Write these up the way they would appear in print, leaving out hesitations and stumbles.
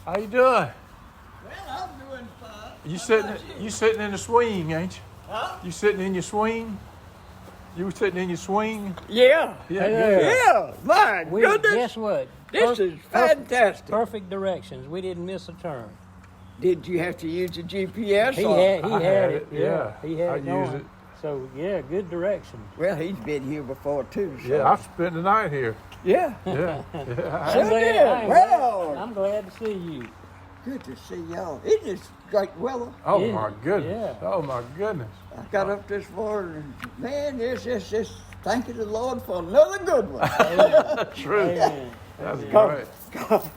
How you doing? Well, I'm doing fine. You sitting in the swing, ain't you? Huh? You sitting in your swing? You sitting in your swing? Yeah. Yeah. My goodness. Guess what? This is fantastic. Perfect directions. We didn't miss a turn. Did you have to use the GPS? He or- had it. Yeah. He had I it going. use it. So yeah, good direction. Well, he's been here before too. So. Yeah, I've spent the night here. Yeah. Yeah. Sure did. Well, I'm glad to see you. good to see y'all. It is great weather. Oh Yeah. my goodness. Yeah. Oh my goodness. I got up this morning, man. This thanking the Lord for another good one. True. Amen. That's great.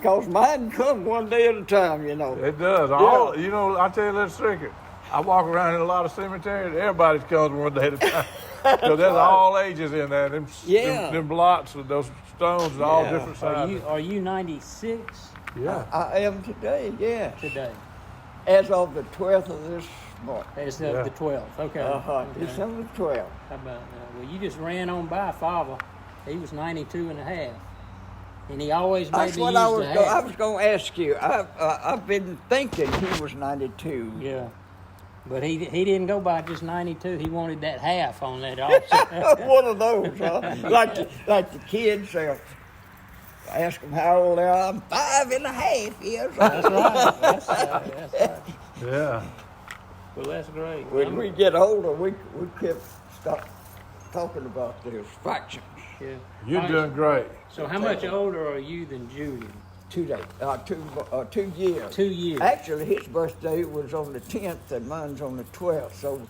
Cause mine come one day at a time, you know. It does. You know, I'll tell you a little secret. I walk around in a lot of cemeteries. Everybody's comes one day at a time. So there's all ages in there. Them lots with those stones are all Yeah. different sizes. Are you 96 Yeah. I am today, yeah. today? As of the 12th of this month. It's Yeah. the 12th. Okay. Uh-huh. Okay. December 12th. How about that? Well, you just ran on by Father. He was 92 and a half. And he always made That's me what use I the was. half. I was going to ask you. I've been thinking he was 92. Yeah. But he didn't go by just 92. He wanted that half on that also. One of those, huh? like the kids ask them how old they are. I'm 5 and a half years old. That's right. That's right. Yeah. Well, that's great. When we get older, we kept stop talking about those fractions. Yeah. You're All right, doing great. So how much older are you than Julian? 2 days, 2 years. 2 years. Actually, his birthday was on the 10th and mine's on the 12th. So,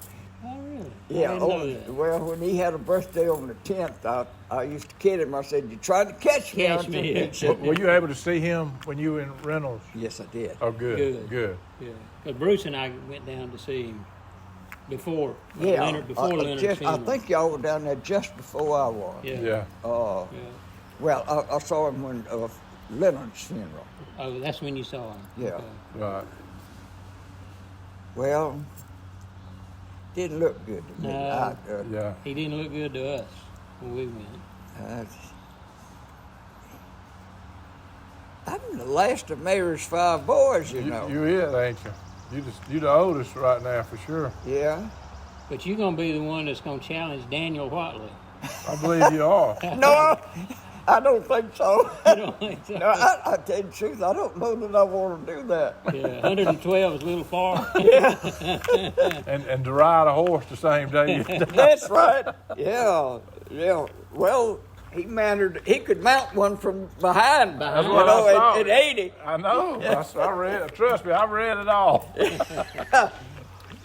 Oh, really? yeah. I didn't know that. Well, when he had a birthday on the 10th, I used to kid him. I said, "You tried to catch me?" Catch aren't me. you?" He said, Were you able to see him when you were in Reynolds? "Yes, I did." Oh, good. Good. Good. Yeah. Because Bruce and I went down to see him before Yeah. Leonard's funeral. I think y'all were down there just before I was. Yeah. Yeah. Yeah. Well, I saw him when Leonard's funeral. Oh, that's when you saw him. Yeah. Okay. Right. Well, didn't look good to me. No. Yeah. He didn't look good to us when we went. I'm the last of Mary's 5 boys, you know. You is, ain't you? You the oldest right now for sure. Yeah. But you're going to be the one that's going to challenge Daniel Whatley. I believe you are. No, I don't think so. You don't think so? No, I tell you the truth, I don't know that I want to do that. Yeah, 112 is a little far. And to ride a horse the same day. That's right. Yeah. Well, he could mount one from behind. That's you what know, I saw. at 80. I know. I read it. Trust me, I read it all.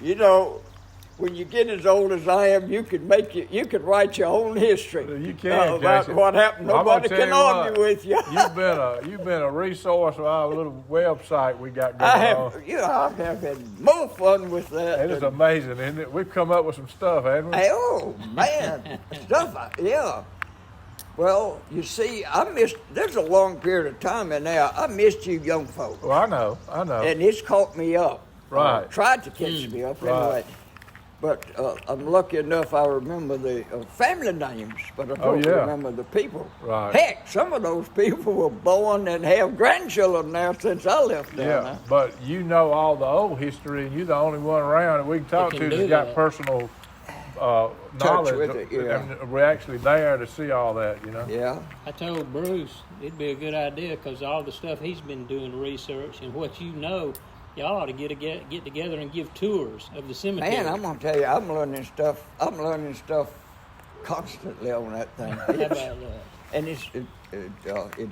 You know, when you get as old as I am, you can write your own history. You can, about Casey. what happened. I'm gonna Nobody tell can you argue what, with you. You've been a resource for our little website we got going I on. have had more fun with that. It is amazing, isn't it? We've come up with some stuff, haven't we? Oh man, yeah. Well, you see, there's a long period of time in there. I missed you young folks. Well, I know. And it's caught me up. Right. Tried to catch me up anyway. But I'm lucky enough I remember the family names, but I don't remember the people. Right. Heck, some of those people were born and have grandchildren now since I left down Yeah, there. but you know all the old history, and you're the only one around that we can talk to that's got personal knowledge. with it, yeah. And we're actually there to see all that, you know? Yeah. I told Bruce it'd be a good idea because all the stuff he's been doing research and what you know, y'all ought to get together and give tours of the cemetery. Man, I'm gonna tell you, I'm learning stuff constantly on that thing. How about that? And it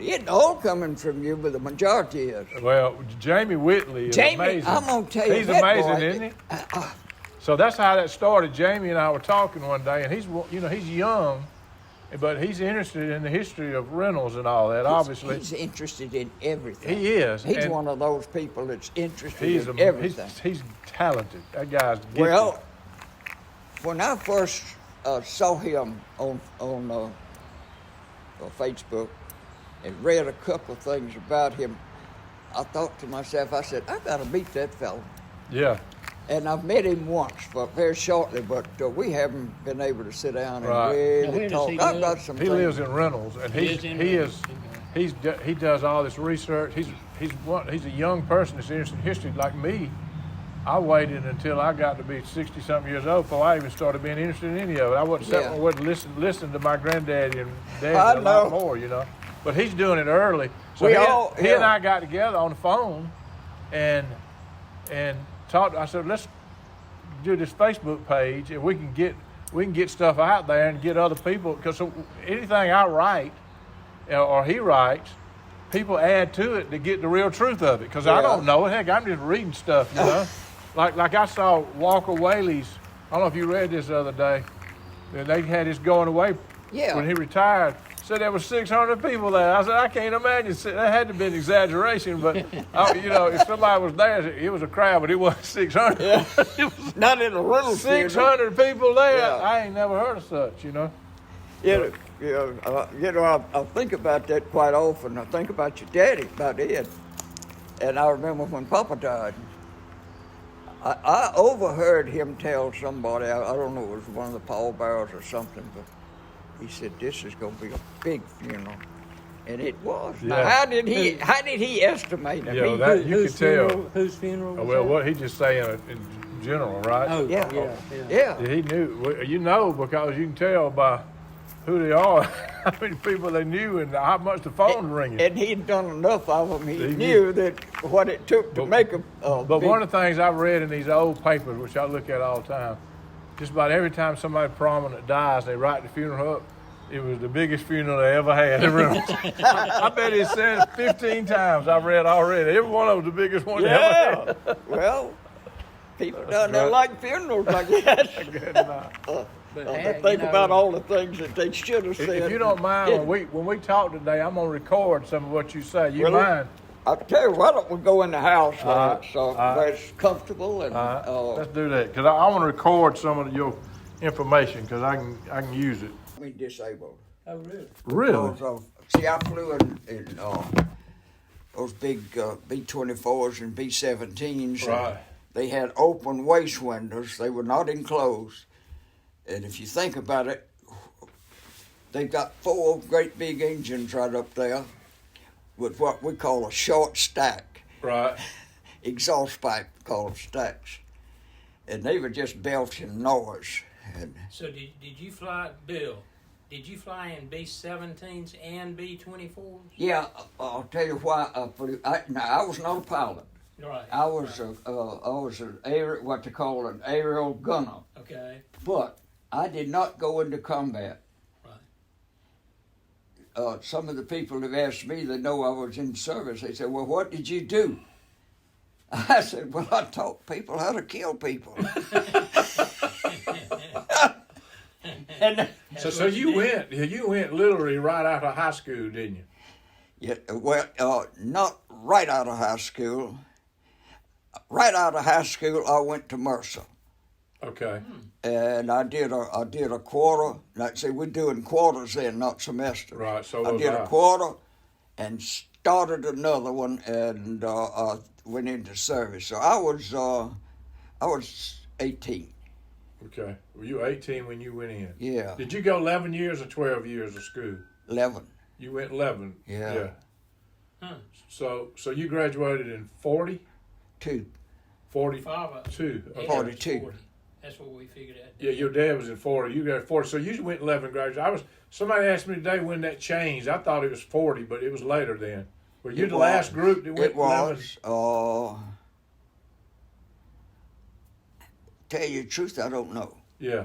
isn't all coming from you, but the majority is. Well, Jamie Whatley is amazing. I'm gonna tell you, he's that amazing, boy, isn't he? So that's how that started. Jamie and I were talking one day, and he's young, but he's interested in the history of Reynolds and all that. Obviously, he's interested in everything. he is. He's and one of those people that's interested in he's everything. he's talented. That guy's gifted. Well, when I first saw him on Facebook and read a couple of things about him, I thought to myself, I said, I got to meet that fellow. Yeah. And I've met him once, but very shortly, but we haven't been able to sit down and Right. really Now, where does talk. he I've live? got some He things. lives in Reynolds, and he is he does all this research. He's a young person that's interested in history like me. I waited until I got to be 60-something years old before I even started being interested in any of it. I wasn't listening to my granddaddy and daddy a lot more, you know. But he's doing it early. So he and I got together on the phone and talked. I said, let's do this Facebook page, and we can get stuff out there and get other people, because anything I write or he writes, people add to it to get the real truth of it, because I don't know it. Heck, I'm just reading stuff, you know. like I saw Walker Whaley's, I don't know if you read this the other day, and they had his going away when he retired. Said there was 600 people there. I said, I can't imagine. That had to be an exaggeration, but you know, if somebody was there, it was a crowd, but it wasn't 600. Yeah. It was not in a little 600 people there. Yeah. I ain't never heard of such, you know. I think about that quite often. I think about your daddy, about Ed. And I remember when Papa died, I overheard him tell somebody, I don't know, it was one of the pallbearers or something, but he said, this is going to be a big funeral. And it was. Yeah. Now, how did he estimate it? Yeah, that you could tell. Whose funeral was well, that? what he just saying in general, right? Oh, yeah. He knew, you know, because you can tell by who they are, how many people they knew, and how much the phone ringing. And he'd done enough of them. He knew that what it took to make them. But one of the things I've read in these old papers, which I look at all the time, just about every time somebody prominent dies, they write the funeral up. It was the biggest funeral they ever had. I bet it said 15 times I've read already. Every one of them was the biggest one they ever had. Well, people down there like funerals, I guess. They think about all the things that they should have said. If you don't mind, when we talk today, I'm going to record some of what you say. You mind? I'll tell you, why don't we go in the house where it's comfortable and let's do that, because I want to record some of your information, because I can use it. Me disabled. Oh, really? Really? See, I flew in those big B-24s and B-17s. Right. They had open waist windows. They were not enclosed. And if you think about it, they've got 4 great big engines right up there with what we call a short stack. Right. Exhaust pipe called stacks. And they were just belching noise. And so did you fly, Bill? Did you fly in B-17s and B-24s? Yeah, I'll tell you why. I was not a pilot. Right. I was what they call an aerial gunner. Okay. But I did not go into combat. Right. Some of the people have asked me, they know I was in service. They said, well, what did you do? I said, well, I taught people how to kill people. So you went literally right out of high school, didn't you? Yeah, well, not right out of high school. Right out of high school, I went to Mercer. Okay. And I did a quarter. Like say, we're doing quarters then, not semesters. Right. So I did a quarter, and started another one, and I went into service. So I was 18. Okay. Were you 18 when you went in? Yeah. Did you go 11 years or 12 years of school? 11. You went 11. Yeah. Huh. So you graduated in 40? 2. 42. Yeah, 42. 40. That's what we figured out. Yeah, your dad was in 40. You got 40. So you went 11 graduated. Somebody asked me today when that changed. I thought it was 40, but it was later then. Were you the last group that went 11? It was. Tell you the truth, I don't know. Yeah.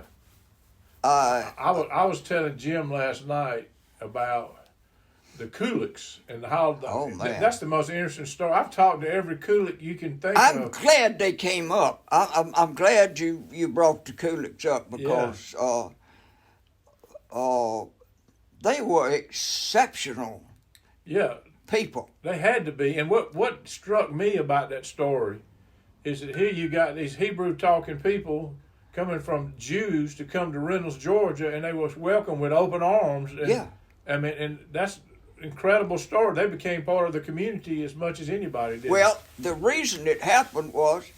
I was telling Jim last night about the Kuliks and how that's the most interesting story. I've talked to every Kulik you can think of. I'm glad they came up. I'm glad you brought the Kuliks up, because they were exceptional people. They had to be. And what struck me about that story is that here you got these Hebrew talking people coming from Jews to come to Reynolds, Georgia, and they was welcomed with open arms. And, I mean, and that's an incredible story. They became part of the community as much as anybody did. Well, the reason it happened was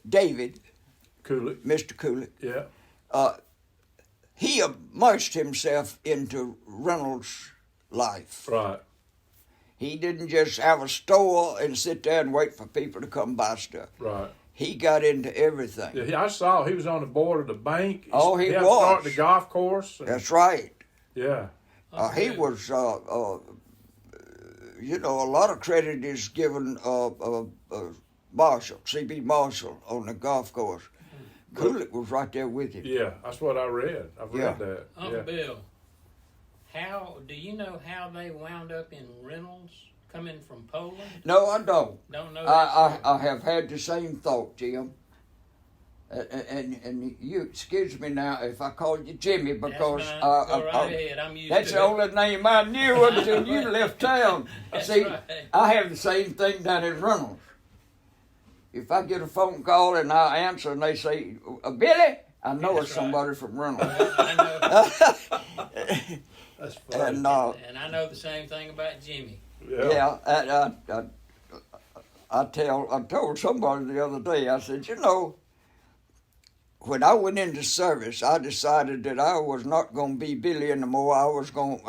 David Kulik, Mr. Kulik, yeah, he immersed himself into Reynolds life. Right. He didn't just have a store and sit there and wait for people to come buy stuff. Right. He got into everything. Yeah, I saw he was on the board of the bank. He had was. Started the golf course. That's right. Yeah. He was, you know, a lot of credit is given Marshall, C.B. Marshall, on the golf course. Kulik was right there with him. Yeah, that's what I read. I've read that. Uncle Bill, how do you know how they wound up in Reynolds, coming from Poland? No, I don't. Don't know. I have had the same thought, Jim. And you excuse me now if I call you Jimmy, because Go right ahead. I'm used that's to the it. only name I knew until you left town. That's See, right. I have the same thing down in Reynolds. If I get a phone call and I answer and they say, Billy, I know That's it's somebody from Reynolds. I know. That's funny. And And I know the same thing about Jimmy. I told somebody the other day, I said, you know, when I went into service, I decided that I was not going to be Billy anymore. I was a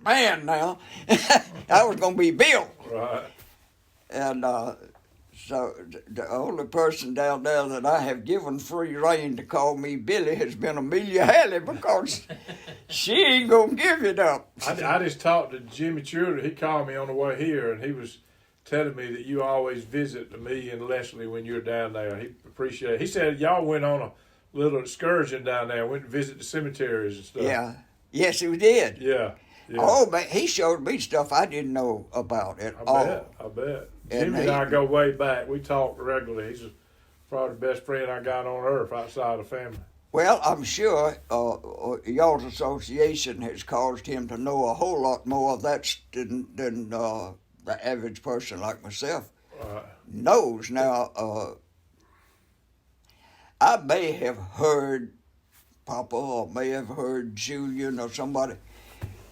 man now. I was going to be Bill. Right. And so the only person down there that I have given free rein to call me Billy has been Amelia Halley, because she ain't going to give it up. I just talked to Jimmy Truder. He called me on the way here, and he was telling me that you always visit me and Leslie when you're down there. He appreciated it. He said y'all went on a little excursion down there, went to visit the cemeteries and stuff. Yeah. Yes, he did. Yeah. Yeah. Oh, man, he showed me stuff I didn't know about at all. I bet. And Jimmy and I go way back. We talk regularly. He's probably the best friend I got on earth outside of family. Well, I'm sure y'all's association has caused him to know a whole lot more of that than the average person like myself knows. Now, I may have heard Papa, or may have heard Julian or somebody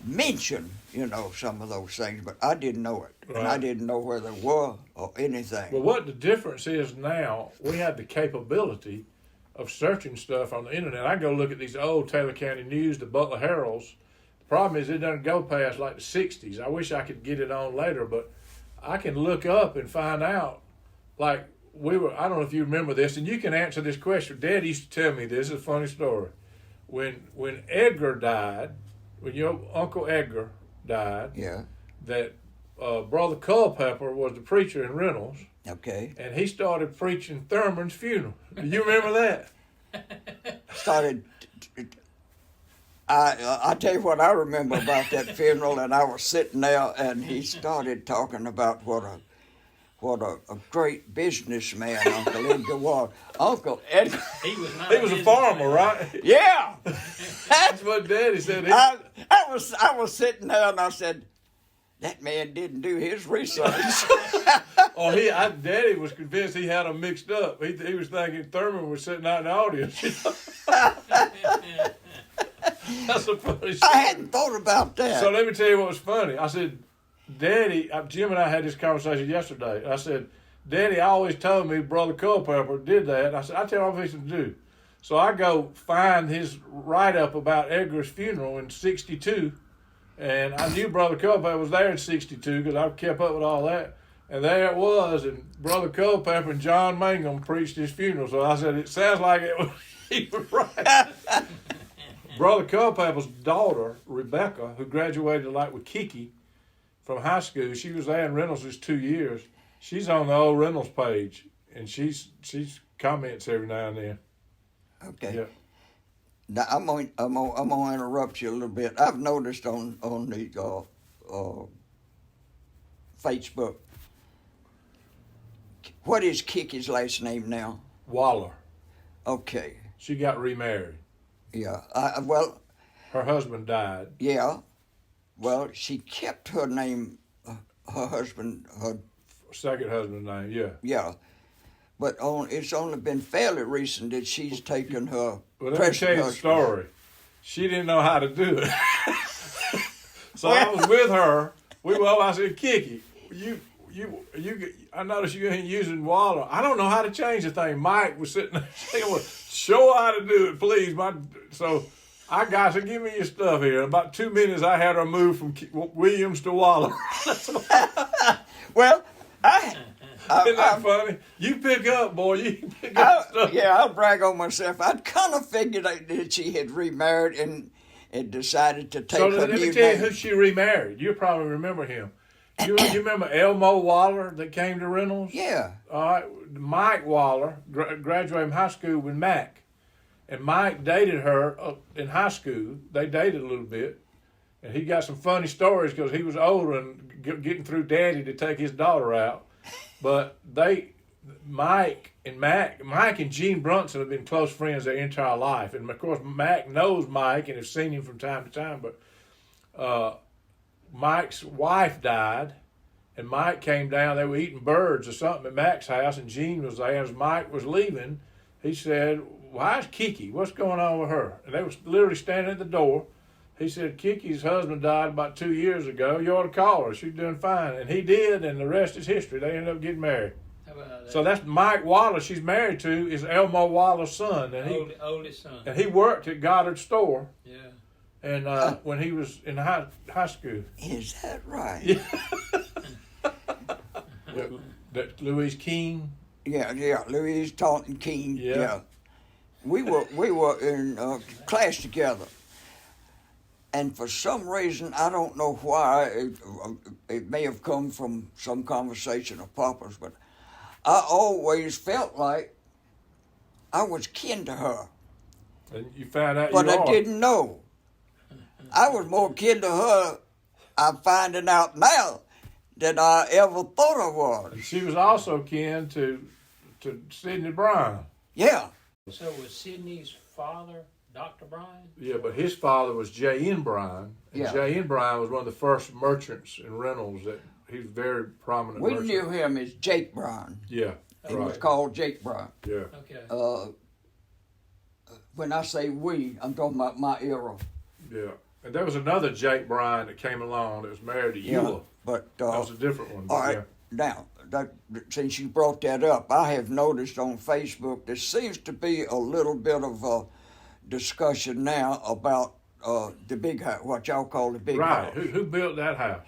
mention, you know, some of those things, but I didn't know it. Right. And I didn't know where they were or anything. But what the difference is now, we have the capability of searching stuff on the internet. I go look at these old Taylor County News, the Butler Heralds. The problem is it doesn't go past like the 60s. I wish I could get it on later, but I can look up and find out. Like, I don't know if you remember this, and you can answer this question. Dad used to tell me this. It's a funny story. When Edgar died, when your Uncle Edgar died, Yeah. that Brother Culpepper was the preacher in Reynolds, Okay. and he started preaching Thurman's funeral. Do you remember that? Started. I tell you what I remember about that funeral, and I was sitting there, and he started talking about what a great businessman Uncle Edgar was. Uncle Edgar. He was not. He was a farmer, right? Yeah. That's what Daddy said. I was sitting there, and I said, that man didn't do his research. Daddy was convinced he had them mixed up. He was thinking Thurman was sitting out in the audience. That's a funny story. I hadn't thought about that. So let me tell you what was funny. I said, Daddy, Jim and I had this conversation yesterday. I said, Daddy always told me Brother Culpepper did that. And I said, I tell you what I'm fixing to do. So I go find his write-up about Edgar's funeral in 62. And I knew Brother Culpepper was there in 62 because I kept up with all that. And there it was. And Brother Culpepper and John Mangum preached his funeral. So I said, it sounds like he was right. Brother Culpepper's daughter, Rebecca, who graduated like with Kiki from high school, she was there in Reynolds just 2 years. She's on the old Reynolds page, and she's comments every now and then. Okay. Yeah. Now I'm gonna interrupt you a little bit. I've noticed on the Facebook. What is Kiki's last name now? Waller. Okay. She got remarried. Yeah. Her husband died. Yeah. Well, she kept her name. Her husband. Her Second husband's name. Yeah. yeah. But it's only been fairly recent that she's taken her. Well, let me tell you the story. She didn't know how to do it. So I was with her. I said, Kiki, I noticed you ain't using Waller. I don't know how to change the thing. Mike was sitting there saying, well, show her how to do it, please. So So give me your stuff here. In about 2 minutes, I had her moved from Williams to Waller. Well, Isn't that funny? You pick up, boy. You pick up stuff. Yeah, I'll brag on myself. I'd kind of figured that she had remarried and decided to take So her let me new tell you name. who she remarried. You probably remember him. You remember Elmo Waller that came to Reynolds? Yeah. All right. Mike Waller graduated from high school with Mac. And Mike dated her in high school. They dated a little bit. And he got some funny stories because he was older and getting through daddy to take his daughter out. But Mike and Gene Brunson have been close friends their entire life. And, of course, Mac knows Mike and has seen him from time to time. But Mike's wife died, and Mike came down. They were eating birds or something at Mac's house, and Gene was there. As Mike was leaving, he said, "Why's Kiki? What's going on with her?" And they was literally standing at the door. He said, "Kiki's husband died about 2 years ago. You ought to call her. She's doing fine." And he did, and the rest is history. They ended up getting married. How about that? So that's Mike Waller she's married to is Elmo Waller's son. And Oldest son. and he worked at Goddard store. Yeah. And when he was in high school. Is that right? Yeah. That Louise King. Yeah. Louise Taunton King. Yeah. Yeah. We were in class together. And for some reason, I don't know why, it may have come from some conversation of Papa's, but I always felt like I was kin to her. And you found out But you I are. didn't know. I was more kin to her, I'm finding out now, than I ever thought I was. And she was also kin to Sidney Bryan. Yeah. So was Sidney's father Dr. Bryan? Yeah, but his father was J.N. Bryan. And Yeah. J.N. Bryan was one of the first merchants in Reynolds. That he was very prominent We merchant. knew him as Jake Bryan. Yeah, He right. was called Jake Bryan. Yeah, Okay. When I say we, I'm talking about my era. yeah. And there was another Jake Bryan that came along that was married to Eula. But That was a different one. all but right, now since you brought that up, I have noticed on Facebook there seems to be a little bit of a discussion now about the big house, what y'all call the big Right. house. Who built that house?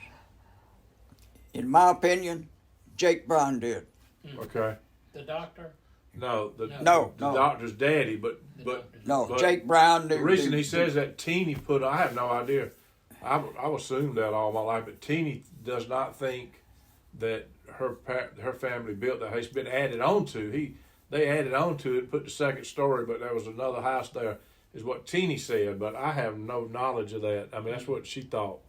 In my opinion, Jake Bryan did. Okay. The doctor? No, the No. doctor's daddy, but No, but Jake Bryan. the reason he says that Teeny put, I have no idea. I assumed that all my life, but Teeny does not think that her family built that house. It's been added on to. They added on to it, put the second story, but there was another house there, is what Teeny said. But I have no knowledge of that. I mean, that's what she thought.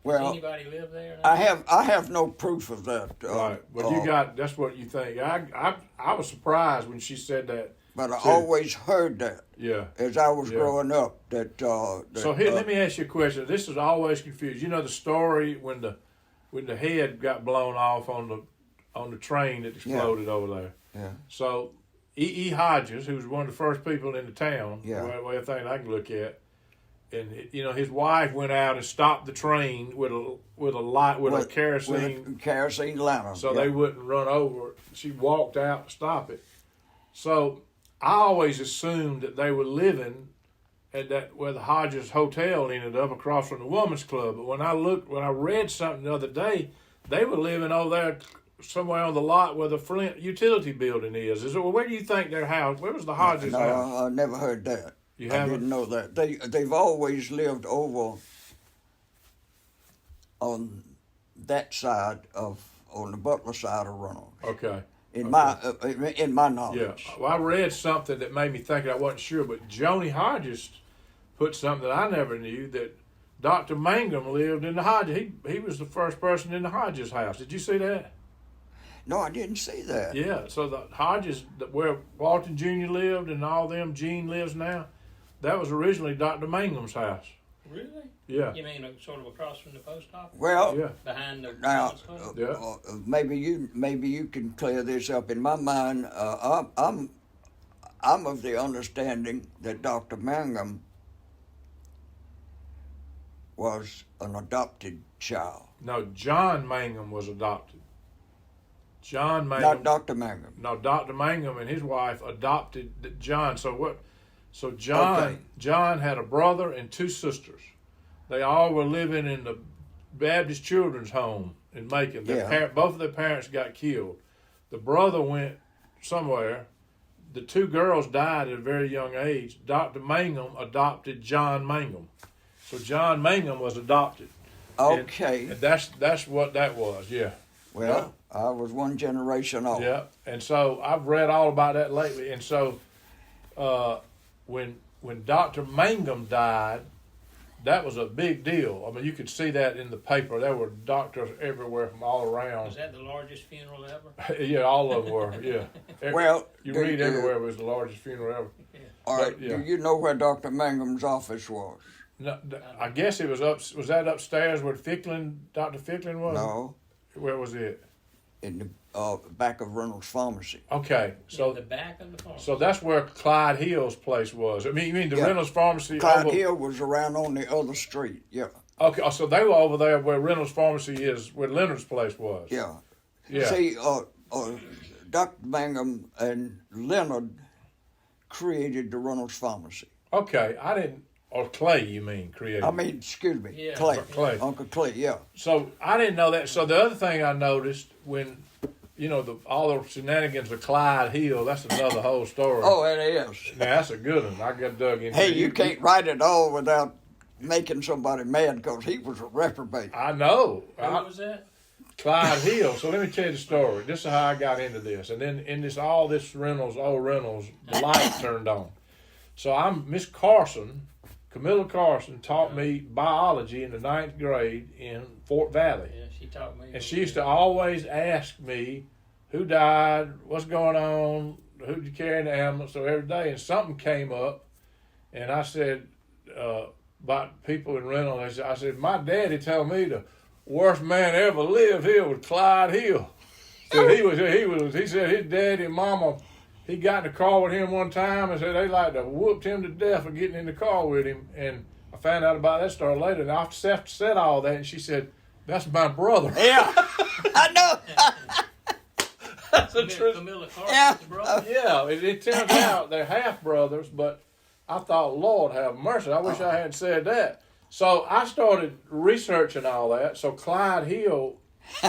Does Well, anybody live there? Now? I have no proof of that. Right. But that's what you think. I was surprised when she said that. But I too. always heard that Yeah. as I was Yeah. growing up. That So here, let me ask you a question. This is always confused. You know the story when the head got blown off on the train that exploded over there. Yeah. So E. Hodges, who was one of the first people in the town, Yeah. way of thing I can look at, and his wife went out and stopped the train with a kerosene, with a kerosene lantern. so yeah. they wouldn't run over it. She walked out to stop it. So I always assumed that they were living at where the Hodges Hotel ended up across from the Women's Club. But when I read something the other day, they were living over there somewhere on the lot where the Flint utility building is. Where do you think their house? Where was the Hodges No, house? I never heard that. You I haven't? didn't know that. They've always lived over on that side on the Butler side of Reynolds. Okay. In my knowledge. Yeah. Well, I read something that made me think, I wasn't sure, but Joni Hodges put something that I never knew, that Dr. Mangum lived in the Hodges. He was the first person in the Hodges house. Did you see that? No, I didn't see that. Yeah. So the Hodges, where Walton Jr. lived and all them, Gene lives now, that was originally Dr. Mangum's house. Really? Yeah. You mean sort of across from the post office? Well, Yeah. Behind the now Women's Club? Yeah. maybe you can clear this up. In my mind, I'm of the understanding that Dr. Mangum was an adopted child. No, John Mangum was adopted. John Mangum. Not Dr. Mangum. No, Dr. Mangum and his wife adopted John. So So John Okay. John had a brother and 2 sisters. They all were living in the Baptist Children's Home in Macon. Both of their parents got killed. The brother went somewhere. The 2 girls died at a very young age. Dr. Mangum adopted John Mangum. So John Mangum was adopted. Okay. And that's what that was, yeah. Well, I was one generation old. Yeah. And so I've read all about that lately. And so when Dr. Mangum died, that was a big deal. I mean, you could see that in the paper. There were doctors everywhere from all around. Was that the largest funeral ever? Yeah, all of them were, yeah. Well, you read everywhere it was the largest funeral ever. All right, yeah. do you know where Dr. Mangum's office was? No, I guess it was was that upstairs where Dr. Ficklin was? No, Where was it? in the back of Reynolds Pharmacy. Okay, so in the back of the farm. so that's where Clyde Hill's place was. I mean, you mean the Yeah. Reynolds Pharmacy? Clyde Hill was around on the other street, yeah. Okay, so they were over there where Reynolds Pharmacy is, where Leonard's place was. Yeah. Yeah. See, Dr. Mangum and Leonard created the Reynolds Pharmacy. Okay, I didn't. Or Clay, you mean, created? I mean, excuse me, Yeah. Clay. Clay. Uncle Clay, yeah. So I didn't know that. So the other thing I noticed when, all the shenanigans of Clyde Hill, that's another whole story. Oh, it is. Now, that's a good one. I got dug into. Hey, you can't write it all without making somebody mad because he was a reprobate. I know. Who was that? Clyde Hill. So let me tell you the story. This is how I got into this. And then in old Reynolds, the light turned on. So Miss Carson, Camilla Carson, taught me biology in the 9th grade in Fort Valley. Yeah, she taught me. And she used to always ask me who died, what's going on, who'd you carry in the ambulance, so every day. And something came up, and I said, about people in Reynolds, I said, my daddy told me the worst man ever lived here was Clyde Hill. So he said his daddy and mama, he got in the car with him one time and said they like to whooped him to death for getting in the car with him. And I found out about that story later. And I said all that, and she said, that's my brother. Yeah, I know. That's the truth. Camilla Yeah. Carson's brother. Yeah, it turns out they're half brothers, but I thought, Lord have mercy, I wish I hadn't said that. So I started researching all that. So Clyde Hill,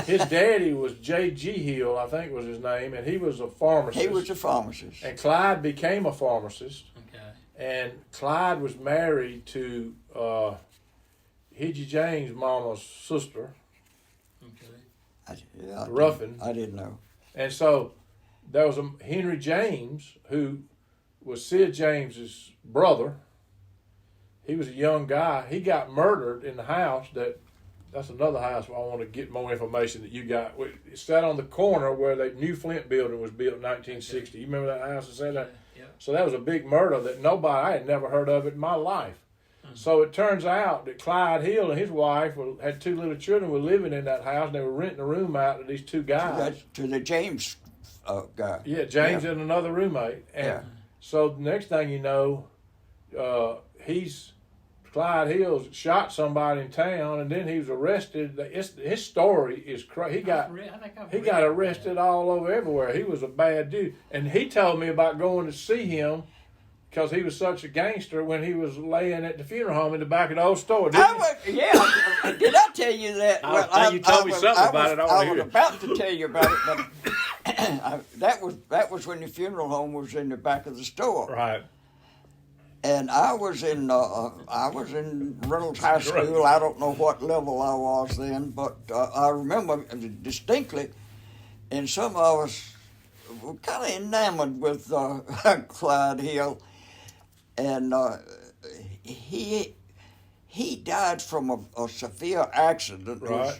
his daddy was J.G. Hill, I think was his name, and he was a pharmacist. He was a pharmacist. And Clyde became a pharmacist. Okay. And Clyde was married to Hidgy James' mama's sister, Okay. Ruffin. I didn't know. And so there was a Henry James who was Sid James's brother. He was a young guy. He got murdered in the house that's another house where I want to get more information that you got. It sat on the corner where the new Flint building was built in 1960. You remember that house that said that? Yeah. So that was a big murder that I had never heard of it in my life. Mm-hmm. So it turns out that Clyde Hill and his wife had 2 little children, were living in that house, and they were renting a room out to these 2 guys. To the James guy. Yeah, James and another roommate. And so the next thing you know, Clyde Hills shot somebody in town, and then he was arrested. His story is crazy. He got arrested all over everywhere. He was a bad dude. And he told me about going to see him because he was such a gangster when he was laying at the funeral home in the back of the old store. Did I tell you that? You told me something about it. I was about to tell you about it, but that was when the funeral home was in the back of the store. Right. And I was in Reynolds High School. I don't know what level I was then, but I remember distinctly. And some of us were kind of enamored with Clyde Hill, and he died from a severe accident. Right.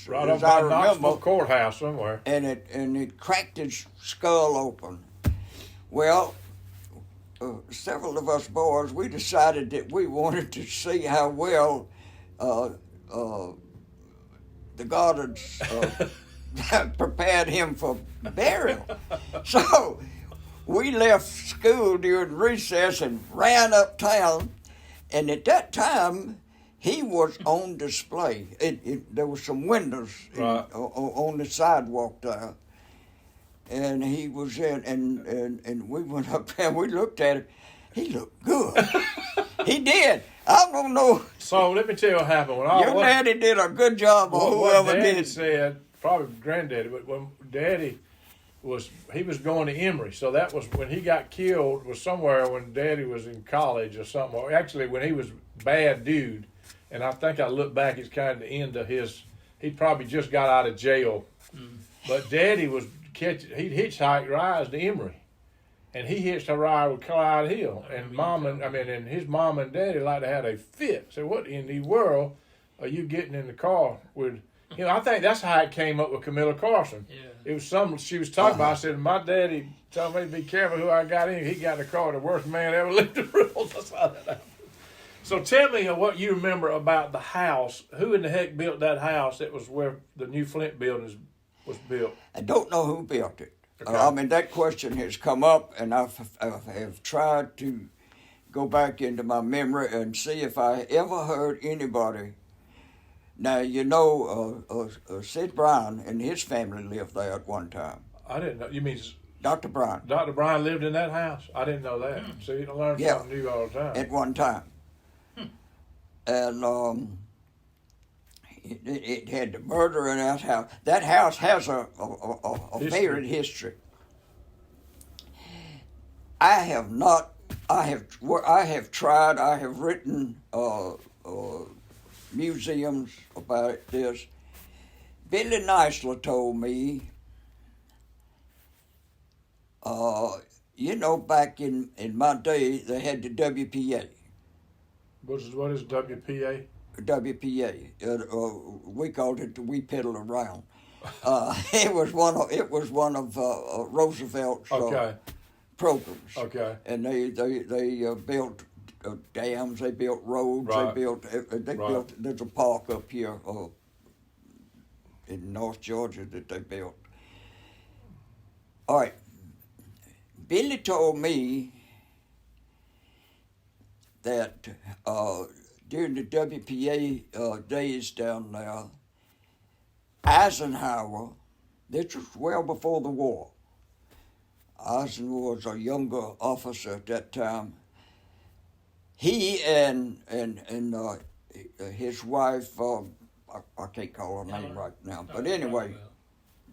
Right as up I by Knoxville remember, courthouse somewhere. and it cracked his skull open. Well. Several of us boys, we decided that we wanted to see how well the Goddards prepared him for burial. So we left school during recess and ran uptown, and at that time he was on display. There were some windows on the sidewalk there. And he was in, and we went up there and we looked at it. He looked good. He did. I don't know. So let me tell you what happened. Your daddy did a good job, or whoever what Daddy did. said, probably Granddaddy, but when Daddy was going to Emory, so that was when he got killed. Was somewhere when Daddy was in college or something. Or actually, when he was bad dude, and I think I look back, it's kind of the end of his. He probably just got out of jail, but Daddy was he'd hitchhike rides to Emory. And he hitched a ride with Clyde Hill, and and his mom and daddy like to have a fit. So what in the world are you getting in the car with? I think that's how it came up with Camilla Carson. Yeah. It was something she was talking about. I said, my daddy told me to be careful who I got in. He got in the car, the worst man ever lived the rules. That's how that happened. So tell me what you remember about the house. Who in the heck built that house? That was where the new Flint building was built. I don't know who built it. Okay. That question has come up, and I have tried to go back into my memory and see if I ever heard anybody. Now, Sid Brown and his family lived there at one time. I didn't know. You mean Dr. Brown. Dr. Brown lived in that house? I didn't know that. So you learn something new all the time. At one time. And it had the murder in that house. That house has a varied history. I have tried. I have written museums about this. Billy Neisler told me, back in my day, they had the WPA. What is WPA? WPA. We called it the We Piddle Around. It was one of Roosevelt's programs. Okay. And they built dams. They built roads. Right. They built. There's a park up here in North Georgia that they built. All right. Billy told me that during the WPA days down there, Eisenhower, this was well before the war. Eisenhower was a younger officer at that time. He and his wife, I can't call her name right now, but anyway,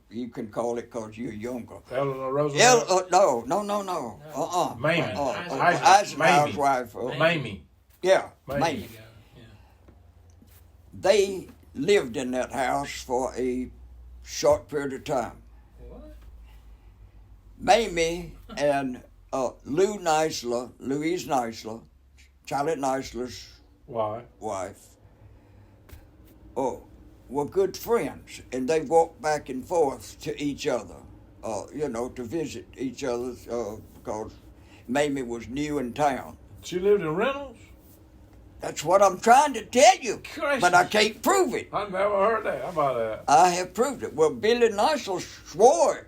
you can call it because you're younger. Eleanor Roosevelt? No. Mamie. Eisenhower's wife. Mamie. Yeah, Mamie. Mamie. They lived in that house for a short period of time. What? Mamie and Louise Neisler, Charlotte Neisler's wife, were good friends, and they walked back and forth to each other, to visit each other because Mamie was new in town. She lived in Reynolds? That's what I'm trying to tell you, Gracious. but I can't prove it. I never heard that. How about that? I have proved it. Well, Billy Neisler swore it.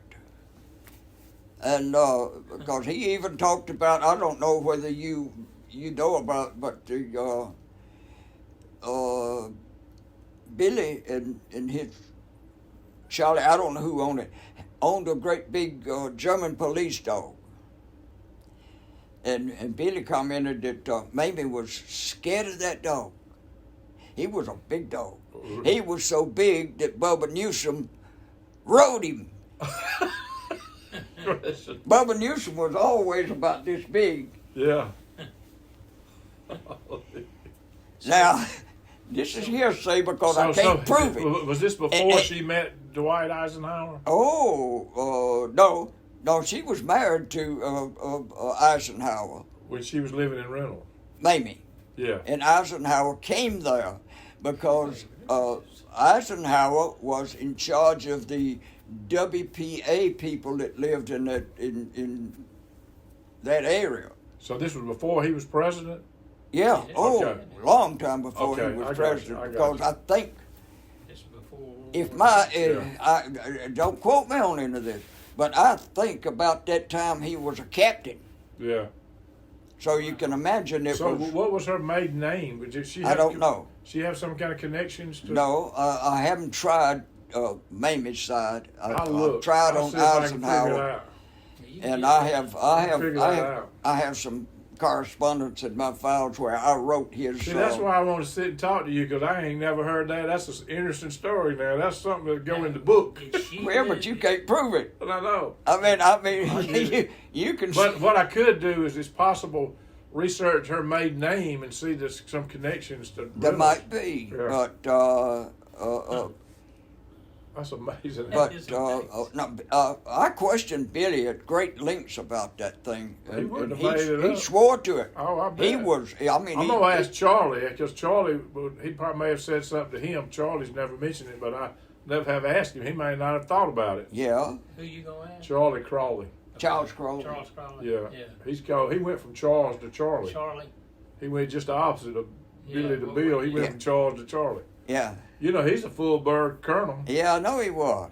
And because he even talked about, I don't know whether you know about, but the Billy and his Charlie, I don't know who owned it, owned a great big German police dog. And Billy commented that Mamie was scared of that dog. He was a big dog. He was so big that Bubba Newsom rode him. Bubba Newsom was always about this big. Yeah. Now, this is hearsay because I can't prove it. Was this before she met Dwight Eisenhower? No, she was married to Eisenhower. When she was living in Reynolds? Mamie. Yeah. And Eisenhower came there because Eisenhower was in charge of the WPA people that lived in that area. So this was before he was president? Yeah. Okay. Long time before he was president. Because I think, if don't quote me on any of this, but I think about that time he was a captain. Yeah. So you can imagine it. So what was her maiden name? I don't know. She have some kind of connections to? No, I haven't tried Mamie's side. I've tried I'll on see if I can Eisenhower, figure it out. and I have some correspondence in my files where I wrote his. See, that's why I want to sit and talk to you, because I ain't never heard that. That's an interesting story. Now that's something that go in the book. Well, but you can't prove it. I know. I mean, you can. But what I could do is, it's possible, research her maiden name and see there's some connections to. There Reynolds. might be, Yeah. but That's amazing. but I questioned Billy at great lengths about that thing. He wouldn't have he, made it he up. swore to it. Oh, I bet. He was. I mean, I'm gonna ask Charlie, because Charlie, he probably may have said something to him. Charlie's never mentioned it, but I never have asked him. He may not have thought about it. Yeah, Who you gonna ask? Charlie Crawley. Charles Crowley. Charles Crowley. Yeah. He went from Charles to Charlie. Charlie. He went just the opposite of Billy to well, Bill. He went yeah. from Charles to Charlie. Yeah, You know, he's a full bird colonel. yeah, I know he was.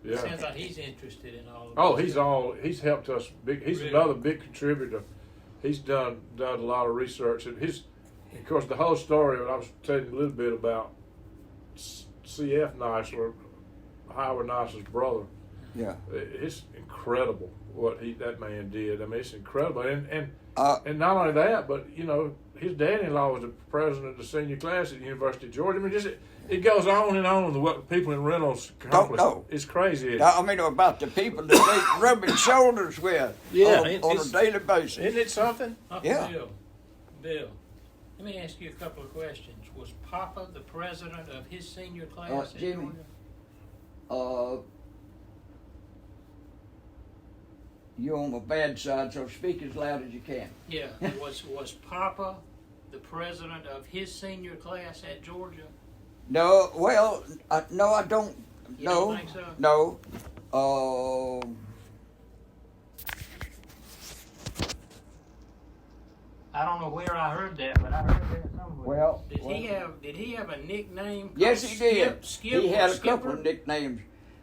Yeah. Sounds like he's interested in all of Oh, this. he's helped us big. He's Really? another big contributor. He's done a lot of research, and of course, the whole story. I was telling you a little bit about C.F. Nice, or Howard Nice's brother. Yeah. It's incredible what that man did. I mean, it's incredible, and Uh, not only that, but you know, his daddy-in-law was the president of the senior class at the University of Georgia. I mean, it goes on and on with what people in Reynolds accomplished. know. It's crazy. I mean, about the people that they rubbing shoulders with Yeah, on a daily basis. Isn't it something? Yeah. Bill, let me ask you a couple of questions. Was Papa the president of his senior class at Jimmy. Georgia? You're on the bad side, so speak as loud as you can. Yeah. was Papa the president of his senior class at Georgia? No, well, no, I don't. You No, don't think so? no. I don't know where I heard that, but I heard that somewhere. Well, Did he have a nickname? Called Yes, he did. Skip, He had a Skipper? couple of nicknames.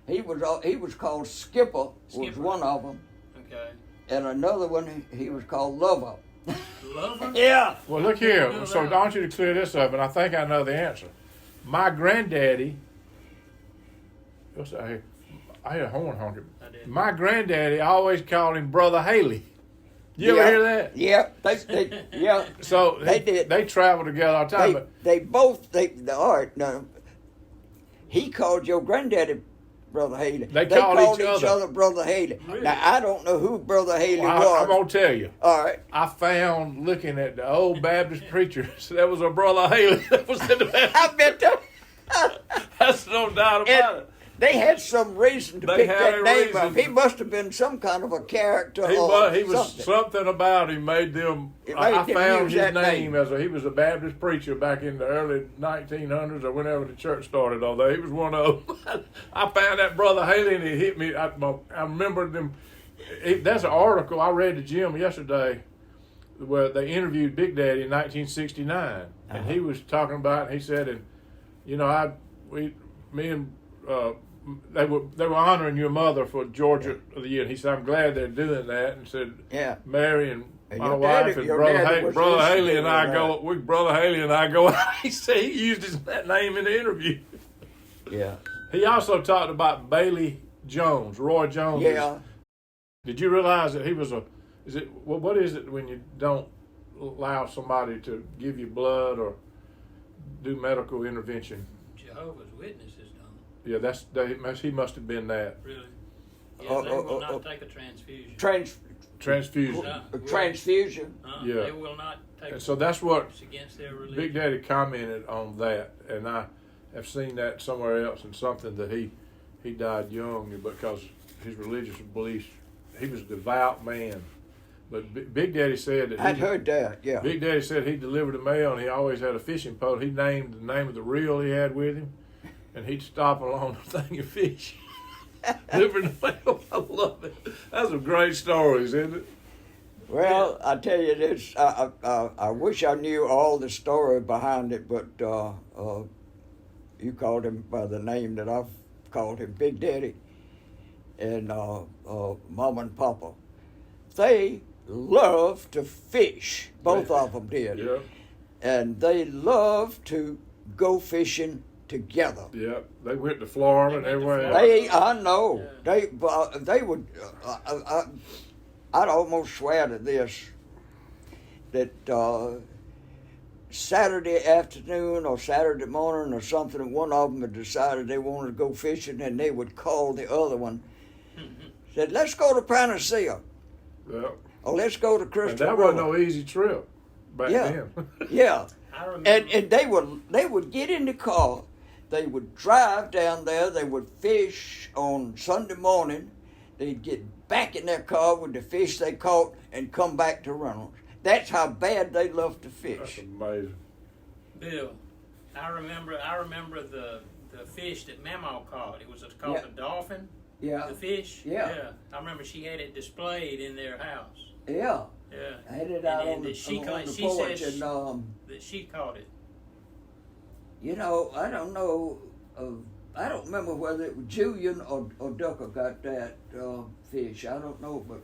He was called Skipper, was Skipper. one of them, Okay. and another one he was called Lover. Lover? Yeah. Well, look here. So I want you to clear this up, and I think I know the answer. My granddaddy, what's that here? I hear a horn honking. I did. My granddaddy always called him Brother Haley. You ever hear that? Yeah, yeah. So They did. They travel together all the time. All right, no. He called your granddaddy Brother Haley. They called each other. Brother Haley. Really? Now, I don't know who Brother Haley I'm was. gonna tell you. All right. I found, looking at the old Baptist preachers, that was a Brother Haley that was in the Baptist. I bet that. That's no doubt about it. They had some reason to They pick had that a name reason up. He must have been some kind of a character. He or was something about him made them. I them found use his that name name. he was a Baptist preacher back in the early 1900s or whenever the church started. Although he was one of them. I found that Brother Haley and it hit me. I remembered them. That's an article I read to Jim yesterday where they interviewed Big Daddy in 1969, and he was talking about. He said, and you know, they were honoring your mother for Georgia of the Year. And he said, I'm glad they're doing that. And said, Yeah. Mary and my your wife daddy- and your Brother, daddy was Brother listening Haley to and I that. go, Brother Haley and I go out. He said he used that name in the interview. Yeah. He also talked about Bailey Jones, Roy Jones. Yeah. Did you realize that he was what is it when you don't allow somebody to give you blood or do medical intervention? Jehovah's Witnesses don't. He must have been that. Really? Yeah, they will not take a transfusion. Transfusion. Transfusion. Yeah. They will not take And so that's what it's against their religion. Big Daddy commented on that, and I have seen that somewhere else in something that he died young because his religious beliefs. He was a devout man, but Big Daddy said that I'd heard that. Yeah. Big Daddy said he delivered the mail and he always had a fishing pole. He named the name of the reel he had with him, and he'd stop along the thing and fish. Delivering the mail. I love it. That's some great stories, isn't it? Well, I tell you this. I wish I knew all the story behind it, but you called him by the name that I've called him, Big Daddy, and Mom and Papa. They loved to fish. Both of them did. Yeah. And they loved to go fishing together. Yeah. They went to Florida and everywhere. I know. They would. I'd almost swear to this. that Saturday afternoon or Saturday morning or something, one of them had decided they wanted to go fishing, and they would call the other one. Said, let's go to Panacea. Yeah. Or let's go to And Crystal that River. wasn't no easy trip back then. Yeah. I remember. And they would get in the car, they would drive down there, they would fish on Sunday morning, they'd get back in their car with the fish they caught and come back to Reynolds. That's how bad they loved to That's fish. amazing. Bill, I remember the fish that Mama caught. It was called Yeah. a dolphin. Yeah. The fish. Yeah. I remember she had it displayed in their house. Yeah. Yeah. I had it out And on the she porch, says and that she caught it. you know, I don't know. I don't remember whether it was Julian or Ducker got that fish. I don't know, but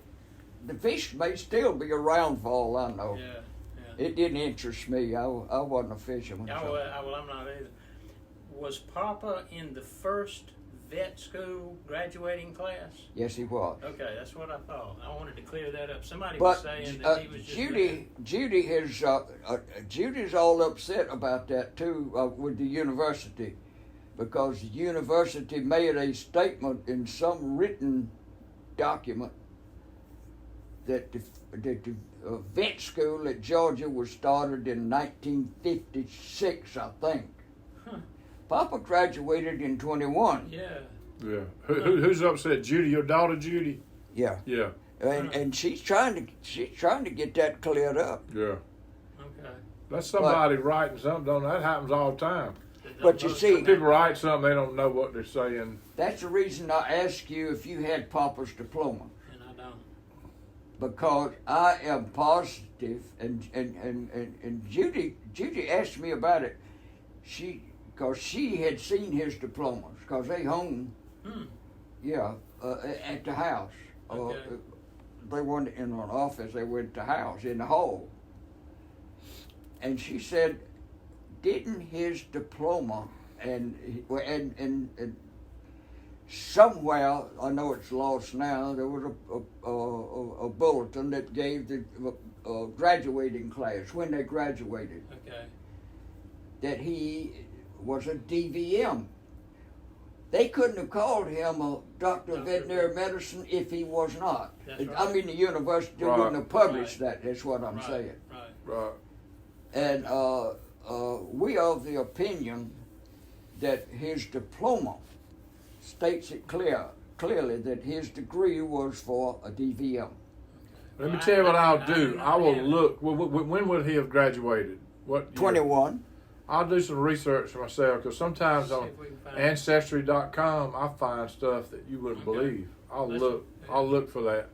the fish may still be around for all I know. Yeah. It didn't interest me. I wasn't a fisherman. Well, I'm not either. Was Papa in the first vet school graduating class? Yes, he was. Okay, that's what I thought. I wanted to clear that up. Somebody But was saying that he was just Judy's all upset about that too with the university, because the university made a statement in some written document that the vet school at Georgia was started in 1956, I think. Huh. Papa graduated in 21. Yeah. Yeah. Who's upset? Judy, your daughter Judy? Yeah. Yeah. And she's trying to get that cleared up. Yeah. Okay. That's somebody writing something, don't that happens all the time. But you see, People write something, they don't know what they're saying. that's the reason I asked you if you had Papa's diploma. And I don't. Because I am positive, and Judy asked me about it. Because she had seen his diplomas, because they hung, at the house. Okay. They weren't in an office; they were at the house in the hall. And she said, "Didn't his diploma and somewhere, I know it's lost now, there was a bulletin that gave the graduating class, when they graduated, Okay. that he was a DVM. They couldn't have called him a doctor of veterinary medicine if he was not. That's right. I mean, the university Right. wouldn't have published Right. that, that's what I'm Right. saying. Right. Right. And we are of the opinion that his diploma states it clearly that his degree was for a DVM. Let me tell you what I'll do. I will Yeah. look. When would he have graduated? What year? 21. I'll do some research for myself, because sometimes See on if we can find Ancestry.com I find stuff that you wouldn't Okay. believe. I'll Listen, look. yeah. I'll look for that.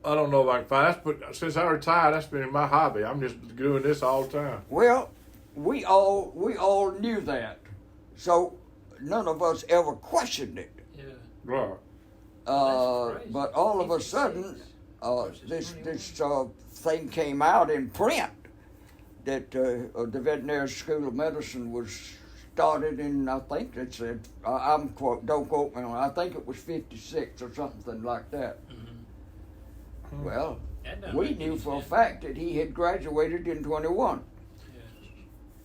I don't know if I can find that, but since I retired, that's been my hobby. I'm just doing this all the time. Well, we all knew that, so none of us ever questioned it. Yeah. Right. That's crazy. But all of a 56 sudden, versus 21. this thing came out in print that the veterinary school of medicine was started in, I think it said, don't quote me on it, I think it was 56 or something like that. Mhm. Well, That doesn't we make knew any for a sense. fact that he had graduated in 21.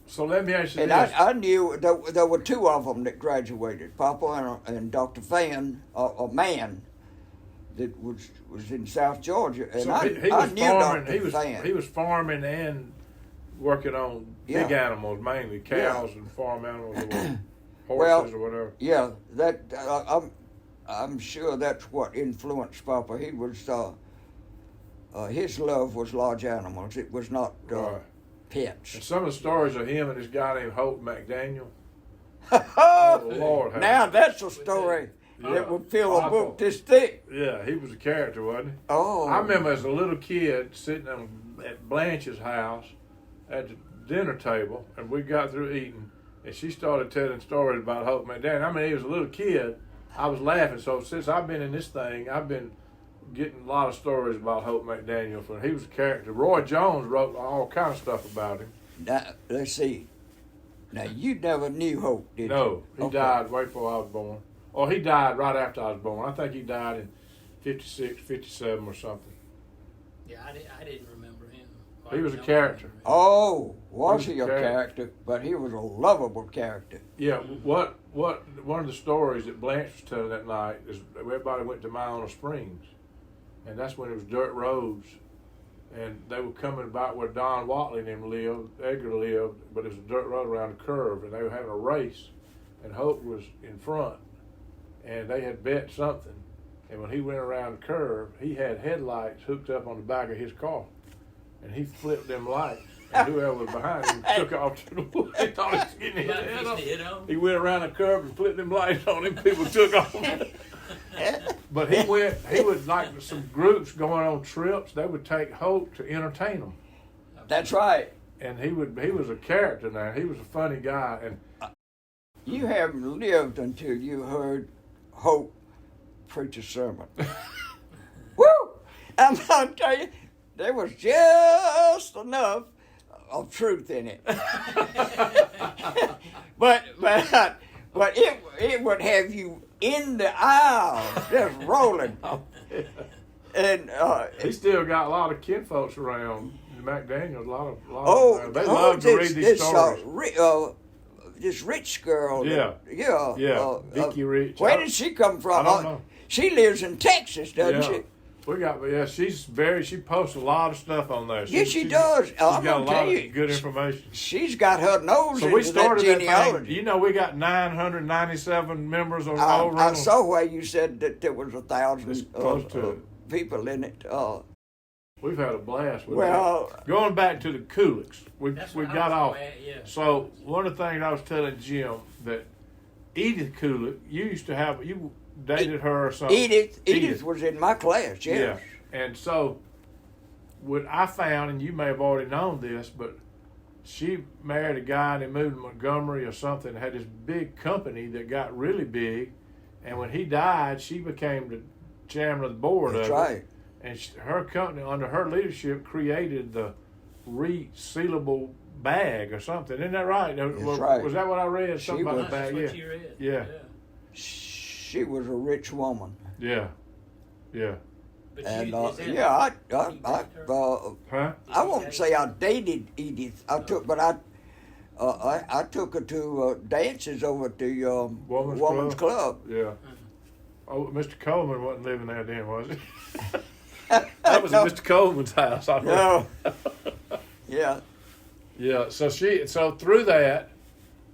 So let me ask you And this. I knew there were two of them that graduated, Papa and Dr. Fan, a man that was in South Georgia. And So I was knew farming. Dr. Fan. He was farming and working on big Yeah. animals, mainly cows and farm animals, or Well, horses or whatever. Yeah, that I'm sure that's what influenced Papa. He was his love was large animals. It was not Right. And pets. some of the stories of him and this guy named Holt McDaniel. Oh, Lord, now that's a story Yeah. that would fill a Papa. book this thick. Yeah, he was a character, wasn't he? Oh, I remember as a little kid sitting at Blanche's house at the dinner table, and we got through eating, and she started telling stories about Hope McDaniel. I mean, he was a little kid. I was laughing. So since I've been in this thing, I've been getting a lot of stories about Hope McDaniel. For he was a character. Roy Jones wrote all kind of stuff about him. now let's see. Now you never knew Hope, did you? No, he Okay. died way before I was born. Or he died right after I was born. I think he died in 56, 57 or something. Yeah, I didn't remember him. He was a character. Oh, was he a character. character? But he was a lovable character. Yeah, one of the stories that Blanche was telling that night is everybody went to Myona Springs, and that's when it was dirt roads, and they were coming about where Don Whatley and them lived, Edgar lived, but it was a dirt road around a curve, and they were having a race, and Hope was in front, and they had bet something, and when he went around the curve, he had headlights hooked up on the back of his car, and he flipped them lights. And whoever was behind him took off to the wood. He thought he was getting hit on. He went around the curve and flipped them lights on him. People took off. But he would, like some groups going on trips, they would take Hope to entertain them. That's right. And he was a character now. He was a funny guy. And You haven't lived until you heard Hope preach a sermon. Woo! I'm going to tell you, there was just enough of truth in it. but it would have you in the aisle, just rolling. And he still got a lot of kinfolks around. McDaniels, they love to read these stories. This rich girl. Yeah. Vicky Rich. Where did she come from? I don't know. She lives in Texas, doesn't she? She posts a lot of stuff on there. Yes, she does. She's got a lot of good information. She's got her nose So we into that started that genealogy. thing. You know, we got 997 members on I saw where you said that there was 1,000 close to people in it. We've had a blast with Well, that. Going back to the Kulicks, we got off. Yeah. So one of the things I was telling Jim that Edith Kulick, you dated her or something. Edith was in my class, yes. Yeah. And so what I found, and you may have already known this, but she married a guy and he moved to Montgomery or something, had this big company that got really big, and when he died, she became the chairman of the board That's of right. it. And her company, under her leadership, created the resealable bag or something. Isn't that right? That's right. Was that what I read? Something about the That's bag. what you read. Yeah. She was a rich woman. Yeah. But And is that- Huh? I won't say I dated Edith. I took her to dances over at the Woman's Club. Yeah. Oh, Mr. Coleman wasn't living there then, was he? That was No. Mr. Coleman's house. I No. Yeah. Yeah. So through that,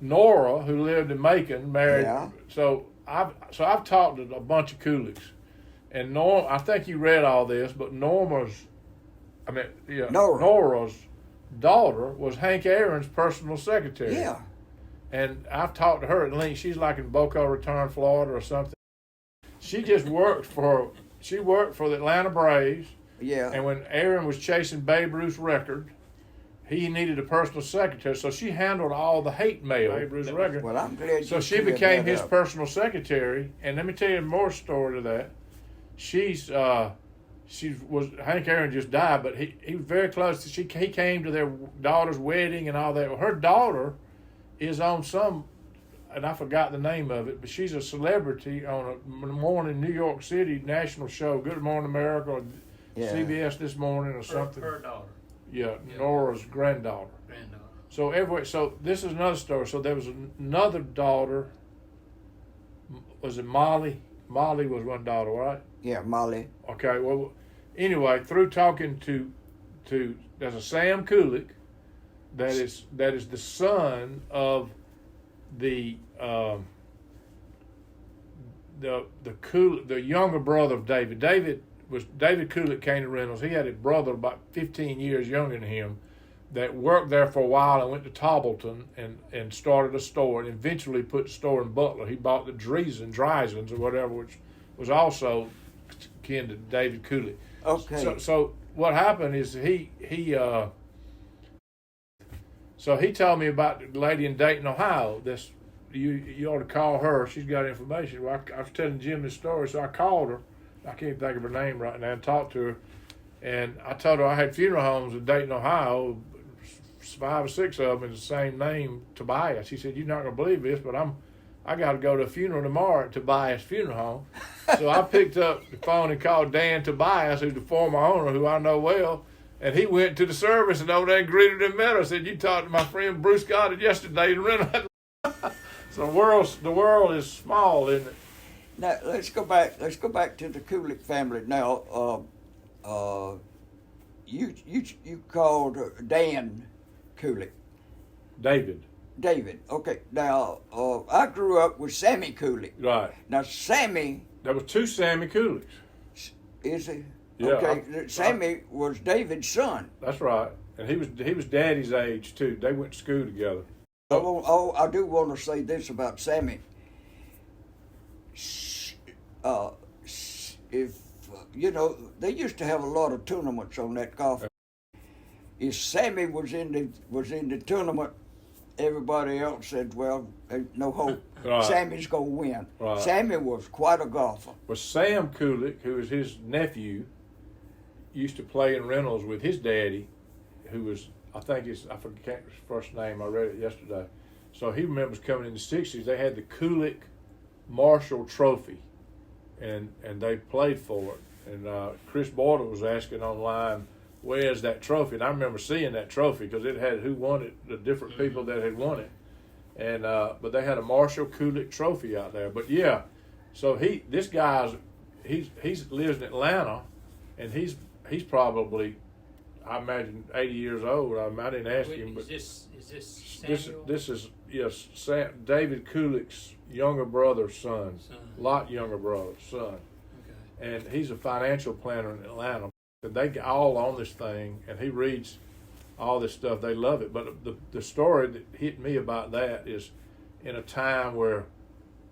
Nora, who lived in Macon, married. Yeah. So I've talked to a bunch of Kulicks, and Norma. I think you read all this, but Nora's daughter was Hank Aaron's personal secretary. Yeah. And I've talked to her at length. She's like in Boca Raton, Florida, or something. She just worked for the Atlanta Braves. Yeah. And when Aaron was chasing Babe Ruth's record, he needed a personal secretary. So she handled all the hate mail. Babe Ruth's record. Well, I'm glad. So you she cleared became that his up. personal secretary. And let me tell you more story to that. Hank Aaron just died, but he was very close. He came to their daughter's wedding and all that. Well, her daughter is on some, and I forgot the name of it, but she's a celebrity on a morning New York City national show, Good Morning America, or CBS This Morning or something. Her daughter. Yeah, Nora's granddaughter. So this is another story. So there was another daughter. Was it Molly? Molly was one daughter, right? Yeah, Molly. Okay. Well, anyway, through talking to there's a Sam Kulick that is the son of the younger brother of David. David Kulick came to Reynolds. He had a brother about 15 years younger than him that worked there for a while and went to Tobbleton and started a store and eventually put the store in Butler. He bought the Drizens or whatever, which was also kin to David Kulick. Okay. So what happened is he told me about the lady in Dayton, Ohio. This you ought to call her. She's got information. Well, I was telling Jim this story, so I called her. I can't think of her name right now and talked to her. And I told her I had funeral homes in Dayton, Ohio, 5 or 6 of them is the same name, Tobias. She said, "You're not going to believe this, but I got to go to a funeral tomorrow at Tobias Funeral Home." So I picked up the phone and called Dan Tobias, who's the former owner, who I know well. And he went to the service and over there and greeted him and met us. Said, "You talked to my friend Bruce Goddard yesterday in Reynolds." So the world is small, isn't it? Now let's go back to the Kulik family. Now, you called Dan Kulik. David. Okay. Now, I grew up with Sammy Kulik. Right. Now, Sammy. There was two Sammy Kuliks. Is he? Yeah. Okay. Sammy was David's son. That's right. And he was Daddy's age too. They went to school together. I do want to say this about Sammy. If they used to have a lot of tournaments on that golf. If Sammy was in the tournament, everybody else said, "Well, there's no hope. Right. Sammy's gonna win." Right. Sammy was quite a golfer. Well, Sam Kulik, who was his nephew, used to play in Reynolds with his daddy, who was, I forget his first name. I read it yesterday. So he remembers coming in the '60s. They had the Kulik Marshall Trophy, and they played for it. And Chris Boyle was asking online, "Where's that trophy?" And I remember seeing that trophy because it had who won it, the different people that had won it. And but they had a Marshall Kulik trophy out there. But yeah, so this guy's lives in Atlanta, and he's probably, I imagine, 80 years old. I didn't ask him, but is this Samuel? This is David Kulik's younger brother's son, lot younger brother's son, and he's a financial planner in Atlanta. And they get all on this thing, and he reads all this stuff. They love it. But the story that hit me about that is in a time where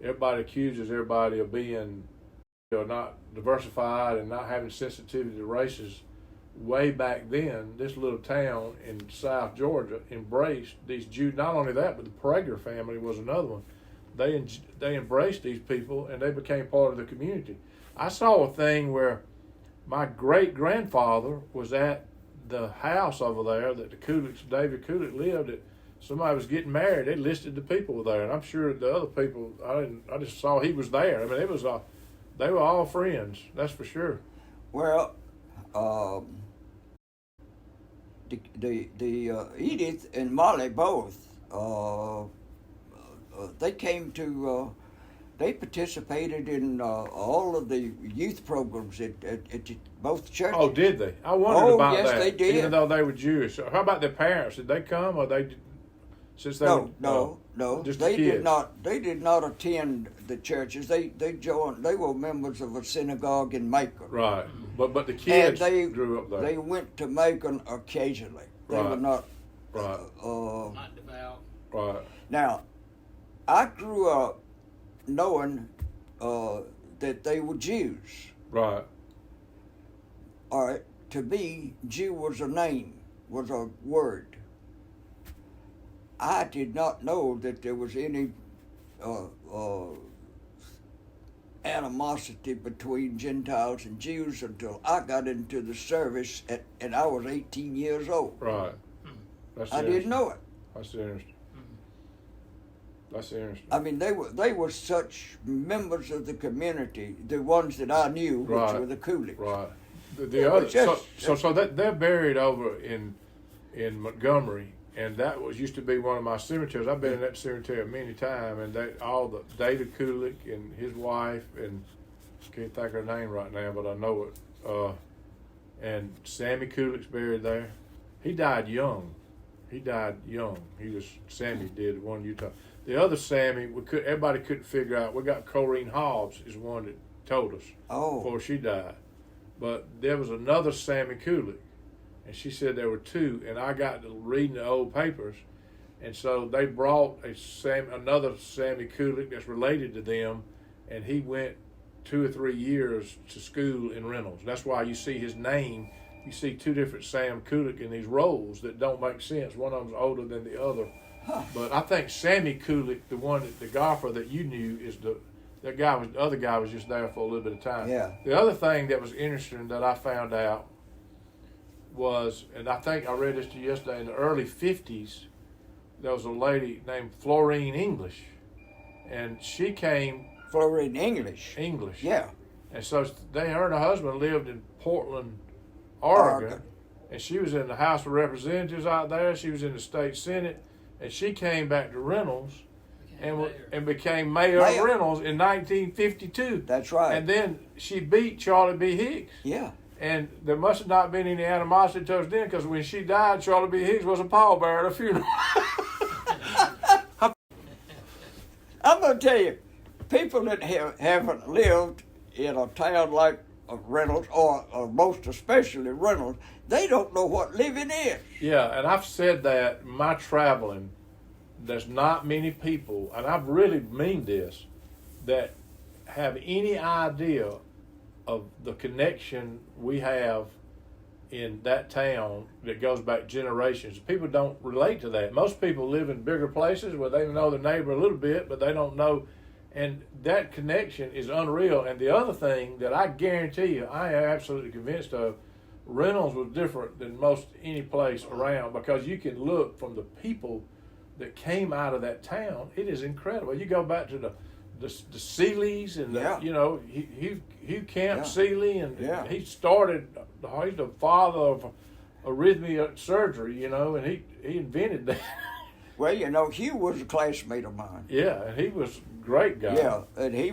everybody accuses everybody of being not diversified and not having sensitivity to races. Way back then, this little town in South Georgia embraced these Jews. Not only that, but the Prager family was another one. They embraced these people, and they became part of the community. I saw a thing where my great-grandfather was at the house over there that the Kuliks, David Kulik, lived at. Somebody was getting married. They listed the people there, and I'm sure the other people, I just saw he was there. I mean, they were all friends, that's for sure. Well, the Edith and Molly both, they came to, they participated in all of the youth programs at both churches. Oh, did they? I wondered about yes, that. They did. Even though they were Jewish. How about their parents? Did they come, or they? Since they no. Just they the kids. did not. They did not attend the churches. They joined. They were members of a synagogue in Macon. Right, but the kids and grew up there. They went to Macon occasionally. They were not. Right. Not devout. Right. Now, I grew up knowing that they were Jews. Right. All right. To me, Jew was a name, was a word. I did not know that there was any animosity between Gentiles and Jews until I got into the service and I was 18 years old. Right. I didn't know it. That's interesting. That's interesting. I mean, they were such members of the community, the ones that I knew, which were the Kuliks. Right. The other, so that they're buried over in Montgomery, and that used to be one of my cemeteries. I've been in that cemetery many times, and David Kulik and his wife, and I can't think of her name right now, but I know it. And Sammy Kulik's buried there. He died young. Sammy did, the one you talked. The other Sammy, everybody couldn't figure out. We got Corrine Hobbs is one that told us before she died. But there was another Sammy Kulik, and she said there were two, and I got to reading the old papers, and so they brought another Sammy Kulik that's related to them, and he went 2 or 3 years to school in Reynolds. That's why you see his name. You see two different Sam Kulik in these roles that don't make sense. One of them's older than the other. But I think Sammy Kulik, the golfer that you knew, is the other guy was just there for a little bit of time. Yeah. The other thing that was interesting that I found out was, and I think I read this to you yesterday, in the early 50s, there was a lady named Florine English, and she came. Florine English. English. Yeah. And so her and her husband lived in Portland, Oregon. and she was in the House of Representatives out there. She was in the state Senate, and she came back to Reynolds and became mayor of Reynolds in 1952. That's right. And then she beat Charlie B. Higgs. Yeah. And there must have not been any animosity towards them, because when she died, Charlie B. Higgs was a pallbearer at a funeral. I'm going to tell you, people that haven't lived in a town like Reynolds, or most especially Reynolds, they don't know what living is. Yeah, and I've said that in my traveling, there's not many people, and I really mean this, that have any idea of the connection we have in that town that goes back generations. People don't relate to that. Most people live in bigger places where they know their neighbor a little bit, but they don't know. And that connection is unreal. And the other thing that I guarantee you, I am absolutely convinced of, Reynolds was different than most any place around, because you can look from the people that came out of that town. It is incredible. You go back to the Seeleys and Hugh Camp Seeley, and he started. He's the father of arrhythmia surgery, and he invented that. Well, Hugh was a classmate of mine. Yeah, and he was a great guy. Yeah, and he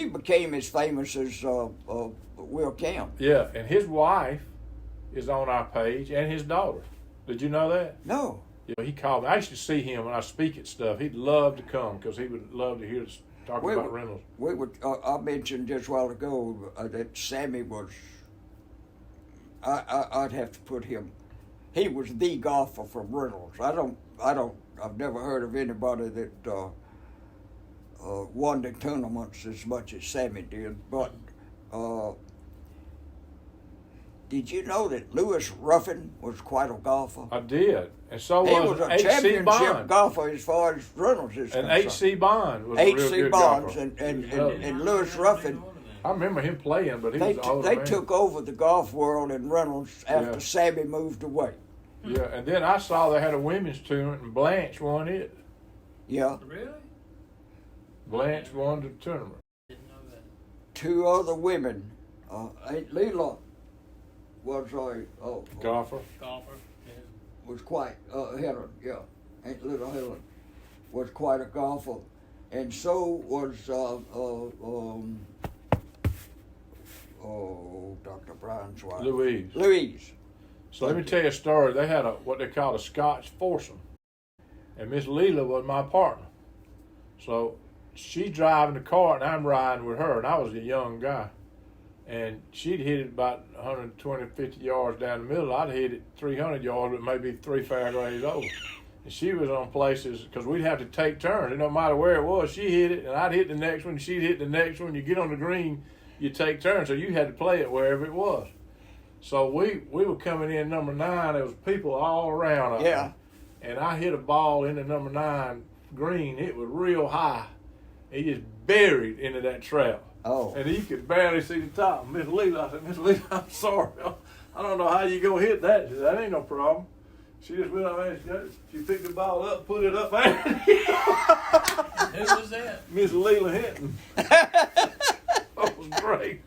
became as famous as Will Camp. Yeah, and his wife is on our page, and his daughter. Did you know that? No. Yeah, he called me. I used to see him when I speak at stuff. He'd love to come, because he would love to hear us talk about Reynolds. I mentioned just a while ago that Sammy was. I'd have to put him. He was the golfer from Reynolds. I've never heard of anybody that won the tournaments as much as Sammy did. But did you know that Lewis Ruffin was quite a golfer? I did, and so he was a H.C. championship Bond. golfer as far as Reynolds is concerned. And H.C. Bond was a real H.C. good Bonds golfer. and Lewis Ruffin. I remember him playing, but he was older They man. took over the golf world in Reynolds after Sammy moved away. Yeah, and then I saw they had a women's tournament, and Blanche won it. Yeah. Really? Blanche won the tournament. Didn't know that. Two other women. Aunt Leela was a Golfer. Golfer. Yeah. was quite Helen. Yeah, Aunt Little Helen was quite a golfer, and so was Dr. Brown's wife, Louise. So let me tell you a story. They had what they called a Scotch foursome, and Miss Leela was my partner. So she's driving the car, and I'm riding with her, and I was a young guy. And she'd hit it about 120, 50 yards down the middle. I'd hit it 300 yards, but maybe 3 fairways over. And she was on places, because we'd have to take turns. It no matter where it was, she hit it, and I'd hit the next one, she'd hit the next one. You get on the green, you take turns, so you had to play it wherever it was. So we were coming in number 9. There was people all around us. Yeah. And I hit a ball into number 9 green. It was real high. It just buried into that trap. Oh. And you could barely see the top. Miss Leela, I said, Miss Leela, I'm sorry. I don't know how you gonna hit that. She said, that ain't no problem. She just went over there, she picked the ball up, put it up. Who was that? Miss Leela Hinton. That was great.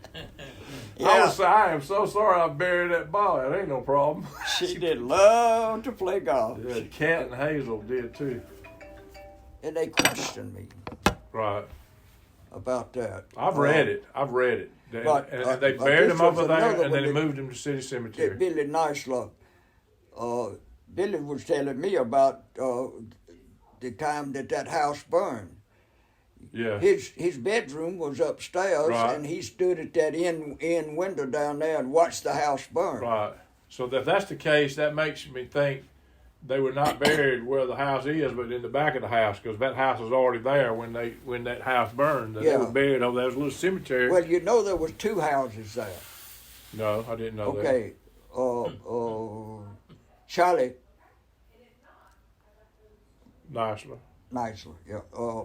Yeah. I am so sorry I buried that ball. That ain't no problem. She did love to play golf. Yeah, Cat and Hazel did too. And they questioned me Right. about that. I've read it. But, and they but buried this him over was there, another and then they one that- moved him to City Cemetery. Billy Neisler. Billy was telling me about the time that house burned. Yeah. His bedroom was upstairs, Right. and he stood at that end window down there and watched the house burn. Right. So if that's the case, that makes me think they were not buried where the house is, but in the back of the house, because that house was already there when that house burned. They Yeah. were buried over there. There was a little cemetery. Well, there was 2 houses there. No, I didn't know that. Okay, Charlie Neisler. Neisler, yeah,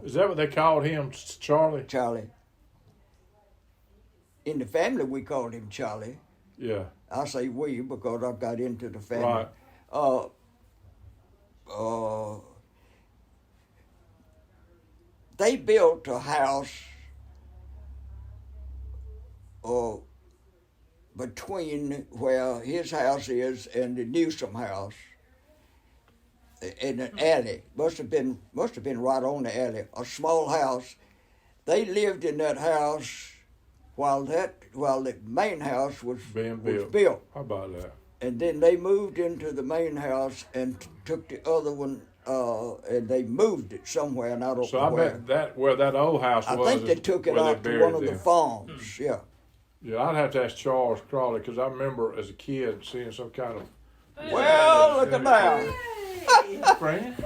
Is that what they called him, Charlie? Charlie. In the family, we called him Charlie. Yeah. I say we because I got into the family. Right. They built a house between where his house is and the Newsom house, in an alley. Must have been right on the alley. A small house. They lived in that house while the main house was built. How about that? And then they moved into the main house and took the other one, and they moved it somewhere, and I don't So know I where. bet that where that old house was. I think they took it out to one of the farms. Yeah. Yeah, I'd have to ask Charles Crawley because I remember as a kid seeing some kind of. Well, look at that. Friend.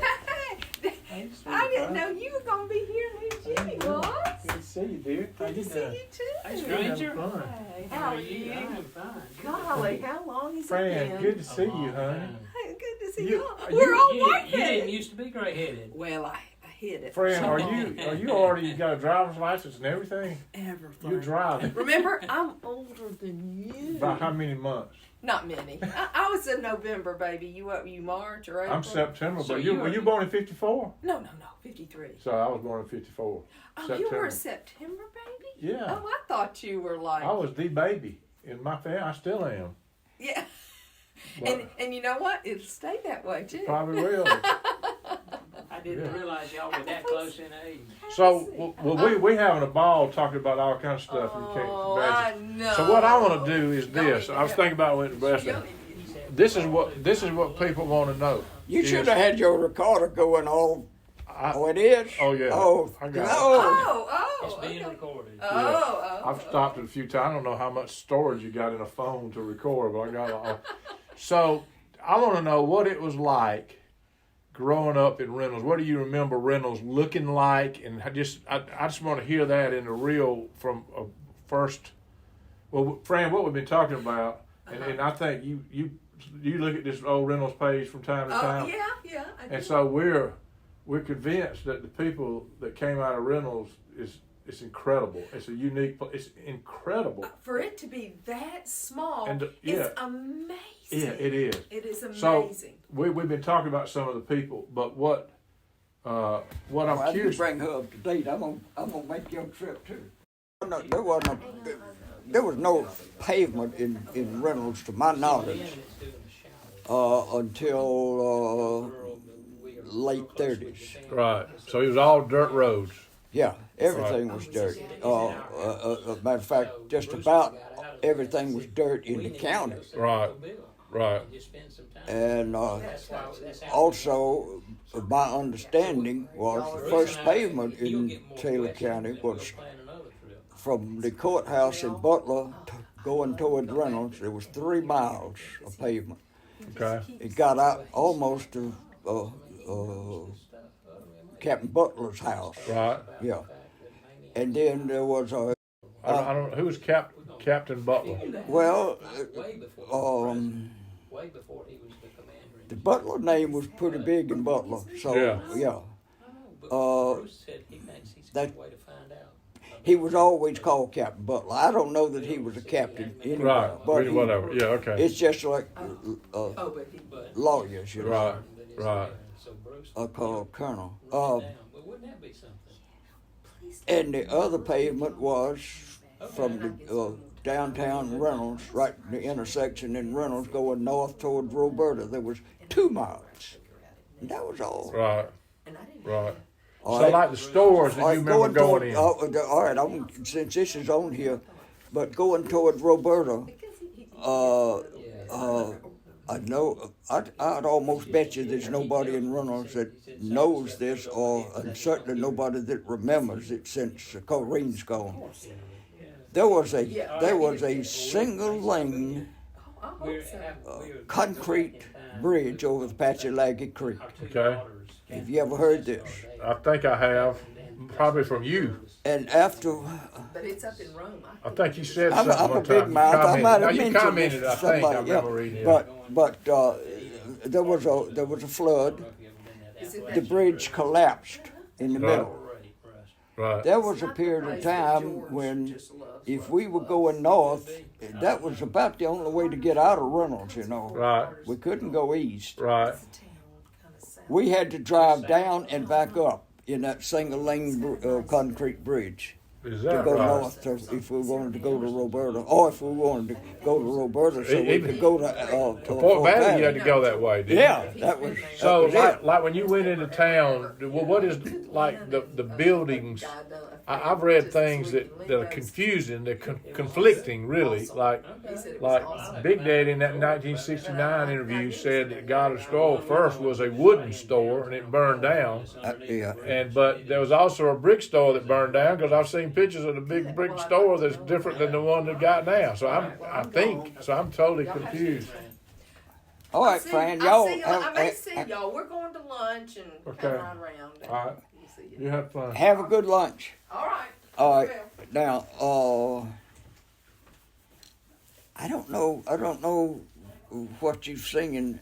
I didn't know you were going to be here, who Jimmy was. Good to see you, dear. Good to see you too. Hey, stranger. Hey, How are you? I'm fine. Golly, how long has Friend, it been? good to see you, honey. Hey, good to see You- you all. you- We're all You white didn't used to be gray-headed. Well, I hid it. Friend, are you already got a driver's license and everything? Everything. You're driving. Remember, I'm older than you. By how many months? Not many. I was a November baby. You March or April? I'm September, So but you were you are- born in 54? No, 53. So I was born in 54. Oh, you were a September baby? Yeah. Oh, I thought you were like. I was the baby in my family. I still am. Yeah. But And you know what? It'll stay that way too. probably will. I didn't Yeah. realize y'all were that close in age. So, well, we having a ball talking about all kinds of stuff you can't Oh, imagine. I know. So what I want to do is this. I was thinking about it with the rest. This is what people want to know. You is- should have had your recorder going all. Oh, it is? Oh, yeah. Oh, I got it. Oh, It's being okay. recorded. I've stopped it a few times. I don't know how much storage you got in a phone to record, but I got all. So I want to know what it was like growing up in Reynolds. What do you remember Reynolds looking like? And I just want to hear that in the real from a first. Well, Fran, what we've been talking about, and I think you look at this old Reynolds page from time to time. Yeah, I And do. so we're convinced that the people that came out of Reynolds it's incredible. It's a unique. It's incredible. For it to be that small, And, it's amazing. Yeah, it is. It is So amazing. we've been talking about some of the people, but what I'm Well, you curious. bring her up to date. I'm gonna make your trip too. No, there was no pavement in Reynolds, to my knowledge, until late 30s. Right. So it was all dirt roads. Yeah, everything was dirt. Matter of fact, just about everything was dirt in the county. Right. Right. And also, my understanding was the first pavement in Taylor County was from the courthouse in Butler going toward Reynolds. There was 3 miles of pavement. Okay. It got out almost to Captain Butler's house. Right. Yeah. And then there was a, I don't. Who was Captain Butler? well, Way before he was the commander. the Butler name was pretty big in Butler. So, yeah. Bruce said he thinks he's got a way to find out. He was always called Captain Butler. I don't know that he was a captain anywhere. Right. But Whatever. Yeah. Okay. it's just like But lawyers, you know, Right. Right. So Bruce called colonel. But wouldn't that be something? And the other pavement was from the downtown Reynolds, right in the intersection in Reynolds, going north toward Roberta. There was 2 miles. And that was all. Right. Right. All So right. like the stores that All you right, remember going toward, in. all right, since this is on here, but going toward Roberta, I know, I'd almost bet you there's nobody in Reynolds that knows this, and certainly nobody that remembers it since Corrine's gone. There was a single lane concrete bridge over the Patchalaggy Creek. Okay. Have you ever heard this? I think I have, probably from you. And after, But it's up in Rome. I think you said I'm something a one big time. mouth. I might have You mentioned commented. this I to think I somebody. remember Yeah. reading it. But there was a flood. The bridge collapsed in the middle. Right. There was a period of time when, if we were going north, that was about the only way to get out of Reynolds. You know, Right. we couldn't go east. Right. We had to drive down and back up in that single lane concrete bridge. Is to that go right? north if we wanted to go to Roberta, or if we wanted to go to Roberta so we Even could go to Fort Valley, you had to go that way, didn't you? Yeah, that was So, it. like when you went into town, what is like the buildings? I've read things that are confusing, they're conflicting, really. Like Big Daddy in that 1969 interview said that Goddard store first was a wooden store and it burned down. Yeah. But there was also a brick store that burned down because I've seen pictures of the big brick store that's different than the one that got now. So I'm totally confused. All right, Fran, y'all. I may see y'all. We're going to lunch and Okay. hang around. All right. We'll see you. You have fun. Have a good lunch. All right. All right. Now, I don't know what you've seen.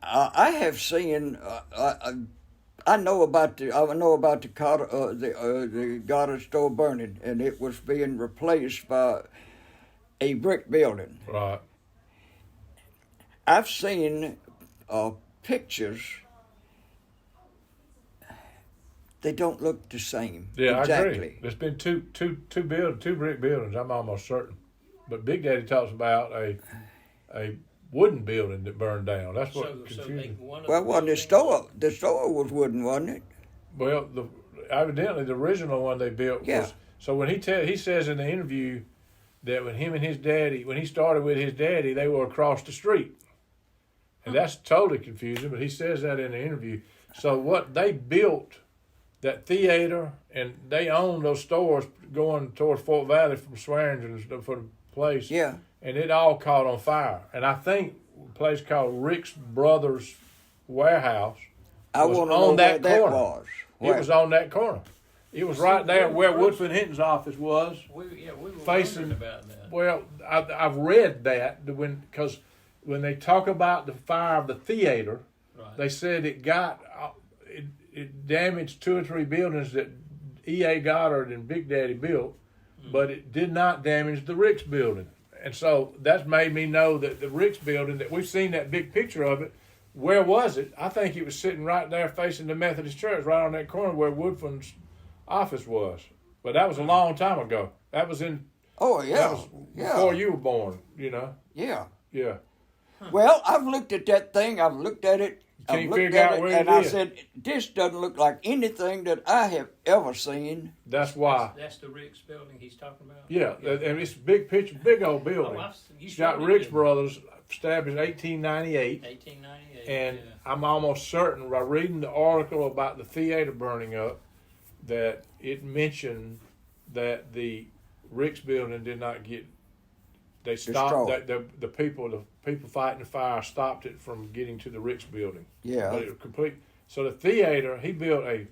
I have seen. I know about the the Goddard store burning, and it was being replaced by a brick building. Right. I've seen pictures. They don't look the same. Yeah, exactly. I agree. There's been two brick buildings. I'm almost certain, but Big Daddy talks about a wooden building that burned down. That's what confusing. Well, the store was wooden, wasn't it? Well, evidently the original one they built Yeah. was. So when he says in the interview that when he started with his daddy, they were across the street, and that's totally confusing. But he says that in the interview. So what they built, that theater, and they own those stores going towards Fort Valley from Swearingen for the place. Yeah. And it all caught on fire. And I think a place called Rick's Brothers Warehouse I was want to know on where that that corner. was. It was on that corner. It was right there where Woodford Hinton's office was. We were Facing- wondering about that. Well, I've read that because when they talk about the fire of the theater, Right. they said it damaged 2 or 3 buildings that E.A. Goddard and Big Daddy built, but it did not damage the Ricks building. And so that's made me know that the Ricks building, that we've seen that big picture of it, where was it? I think it was sitting right there facing the Methodist Church, right on that corner where Woodford's office was. But that was a long time ago. That was in Oh yeah. that was before Yeah. you were born, you know? Yeah. Yeah. Well, I've looked at that thing. I've looked at it. Can't I've looked figure at out it, where and it I is. said, "This doesn't look like anything that I have ever seen." That's why. That's the Rick's building he's talking about? Yeah, and it's a big picture, big old building. You It's got showed Ricks it. Brothers, established 1898. 1898. And yeah. I'm almost certain by reading the article about the theater burning up that it mentioned that the Ricks building did not get. They stopped Destroyed. the people fighting the fire stopped it from getting to the Ricks building. Yeah. But it was complete. So the theater, he built a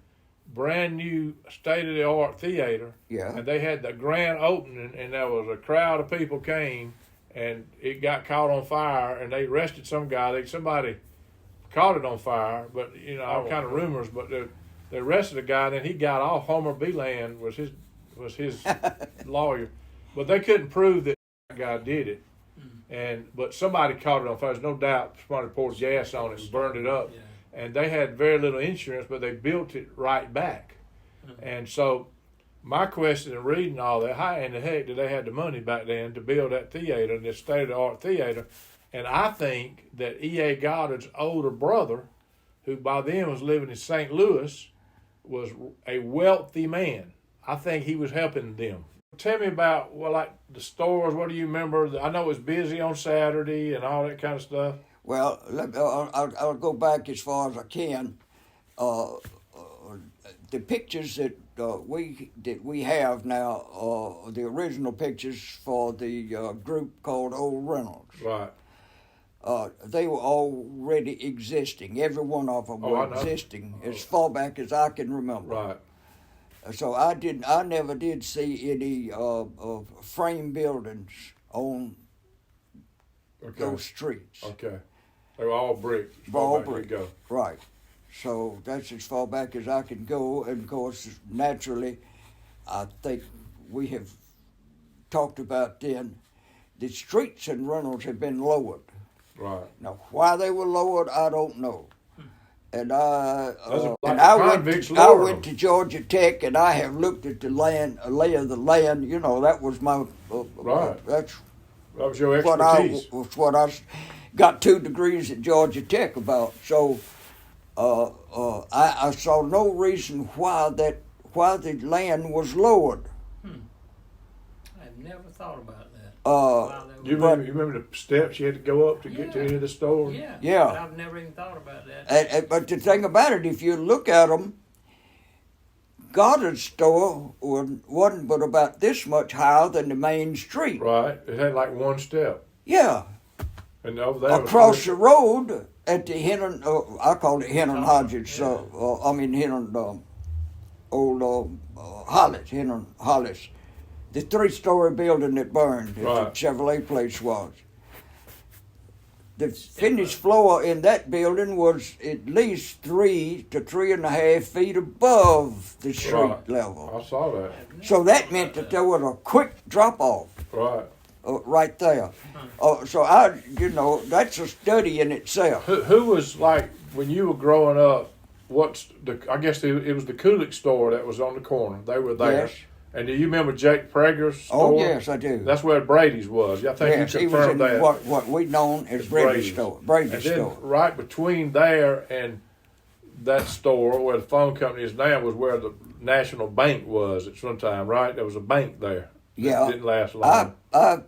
brand new state of the art theater. Yeah. And they had the grand opening, and there was a crowd of people came, and it got caught on fire, and they arrested some guy. Somebody caught it on fire, but all kind of rumors. But they arrested a guy, and then he got off. Homer Beeland was his lawyer, but they couldn't prove that guy did it. But somebody caught it on fire. There's no doubt somebody poured gas on it and burned it up. Yeah. And they had very little insurance, but they built it right back. And so my question in reading all that, how in the heck did they have the money back then to build that theater, this state-of-the-art theater? And I think that E.A. Goddard's older brother, who by then was living in St. Louis, was a wealthy man. I think he was helping them. Tell me about, like the stores. What do you remember? I know it was busy on Saturday and all that kind of stuff. Well, I'll go back as far as I can. The pictures that we have now, the original pictures for the group called Old Reynolds. Right. They were already existing. Every one of them I were know. existing as far back as I can remember. Right. So I never did see any frame buildings on Okay. those streets. Okay. They were all brick. as All far back you brick. go. Right. So that's as far back as I can go. And of course, naturally, I think we have talked about then, the streets in Reynolds have been lowered. Right. Now, why they were lowered, I don't know. And like I convicts went luring to Georgia Tech, and I have looked at the land, lay of the land. You know, that was my Right. That's That was your what expertise. what I got 2 degrees at Georgia Tech about. So I saw no reason why the land was lowered. I've never thought about that. You remember the steps you had to go up to get to any of the stores? Yeah. But I've never even thought about that. But the thing about it, if you look at them, Goddard's store wasn't but about this much higher than the main street. Right. It had like one step. Yeah. And over there Across the road at the Hennon, I call it Hennon Hodges. Hennon, Hollis, Hennon Hollis. The 3-story building that burned, that the Chevrolet place was. The finished floor in that building was at least 3 to 3.5 feet above the street level. I saw that. So that meant that there was a quick drop off. Right. Right there. So that's a study in itself. Who was like when you were growing up? I guess it was the Kulik store that was on the corner. They were there. Yes. And do you remember Jake Prager's store? Oh yes, I do. That's where Brady's was. I think yes, you he was confirmed in that. what we known as Brady's store. Brady's and then store. right between there and that store where the phone company is now was where the National Bank was at some time, right? There was a bank there. Yeah. It didn't last long. I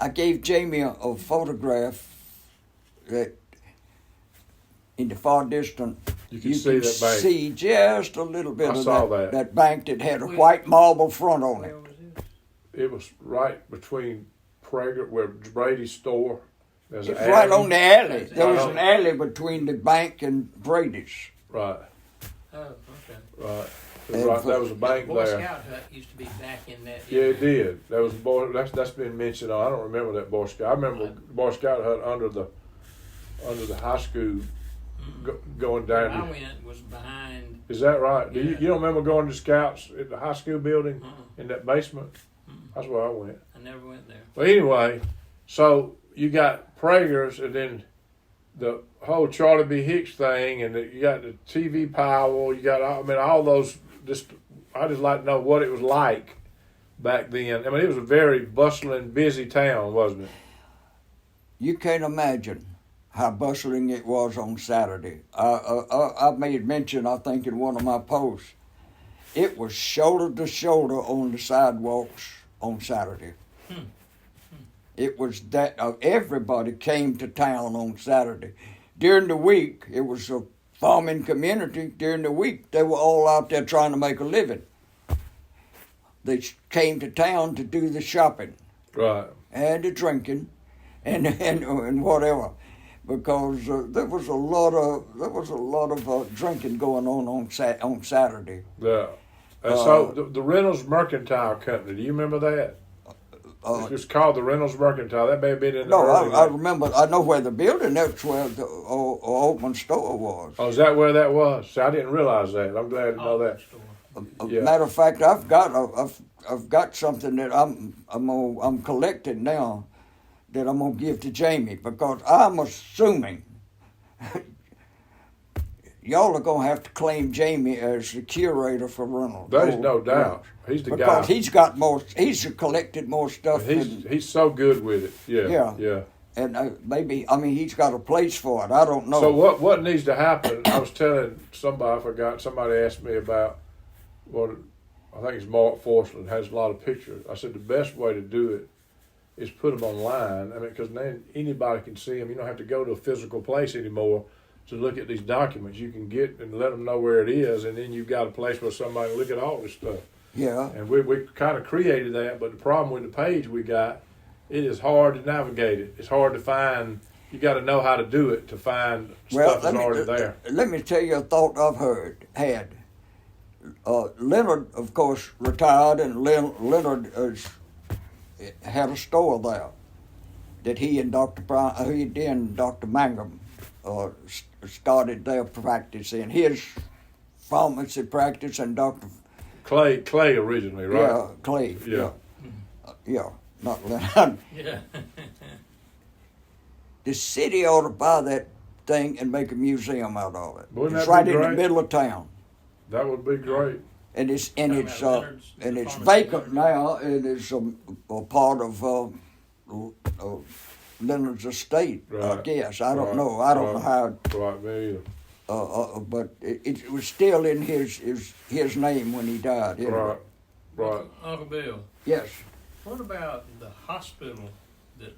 gave Jamie a photograph that in the far distance you can see that bank. See just a little bit of that bank that had a white marble front on it. It was right between Prager, where Brady's store. There's It's an right alley. on the alley. There was an alley between the bank and Brady's. Right. Oh, okay. Right. There was a bank Boy there. Scout hut used to be back in that. Yeah, it did. There was a boy. That's been mentioned. I don't remember that Boy Scout. I remember Boy Scout hut under the high school, going down. Where I went was behind. Is that right? Yeah. You don't remember going to Scouts at the high school building in that basement? That's where I went. I never went there. But anyway, so you got Prager's, and then the whole Charlie B. Hicks thing, and you got the TV Powell. You got all those. I just like to know what it was like back then. I mean, it was a very bustling, busy town, wasn't it? You can't imagine how bustling it was on Saturday. I made mention, I think, in one of my posts. It was shoulder to shoulder on the sidewalks on Saturday. It was that everybody came to town on Saturday. During the week, it was a farming community. During the week, they were all out there trying to make a living. They came to town to do the shopping, Right. and the drinking, and whatever, because there was a lot of drinking going on Saturday. Yeah. And so the Reynolds Mercantile Company. Do you remember that? It was called the Reynolds Mercantile. That may have been in the early I remember. I know where the building. That's where the open store was. Oh, is that where that was? See, I didn't realize that. I'm glad to know that. Yeah. Matter of fact, I've got something that I'm collecting now that I'm gonna give to Jamie, because I'm assuming y'all are gonna have to claim Jamie as the curator for Reynolds. There's no doubt. He's the because guy. he's got more. He's collected more stuff. He's so good with it. Yeah. And he's got a place for it. I don't know. So what needs to happen? I was telling somebody, I forgot. Somebody asked me about what I think it's Mark Forsland has a lot of pictures. I said the best way to do it is put them online. I mean, because then anybody can see them. You don't have to go to a physical place anymore to look at these documents. You can get and let them know where it is, and then you've got a place where somebody can look at all this stuff. Yeah. And we kind of created that, but the problem with the page we got, it is hard to navigate it. It's hard to find. You got to know how to do it to find stuff that's already there. Let me tell you a thought I've had. Leonard, of course, retired, and Leonard had a store there that he and Dr. Mangum started their practice in. His pharmacy practice, and Dr. Clay originally, right? Yeah, Clay. Yeah, not Leonard. Yeah. The city ought to buy that thing and make a museum out of it. Wouldn't It's that right be in the great? middle of town. That would be great. And it's Reynolds, the pharmacy vacant Leonard's. now, and it's a part of Leonard's estate. I Right. guess I don't Right. know. I don't know Right. how, Right, me either. but it was still in his name when he died. Anyway. Right, right. Uncle Bill, Yes. what about the hospital that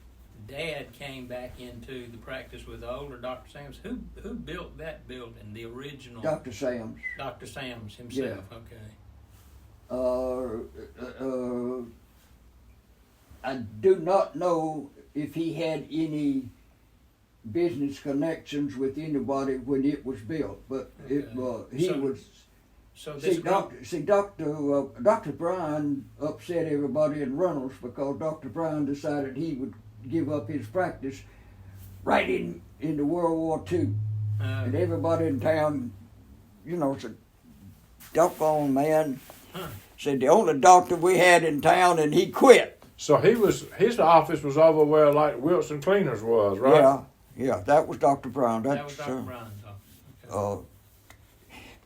Dad came back into the practice with the older Dr. Sams? Who built that building, the original? Dr. Sams. Dr. Sams himself, okay. I do not know if he had any business connections with anybody when it was built, but he So- was. So this Dr. Bryan upset everybody in Reynolds because Dr. Bryan decided he would give up his practice right into World War II. And everybody in town, said, doggone man, said the only doctor we had in town and he quit. So his office was over where like Wilson Cleaners was, right? Yeah, that was Dr. Bryan. that was Dr. Bryan's office. Okay.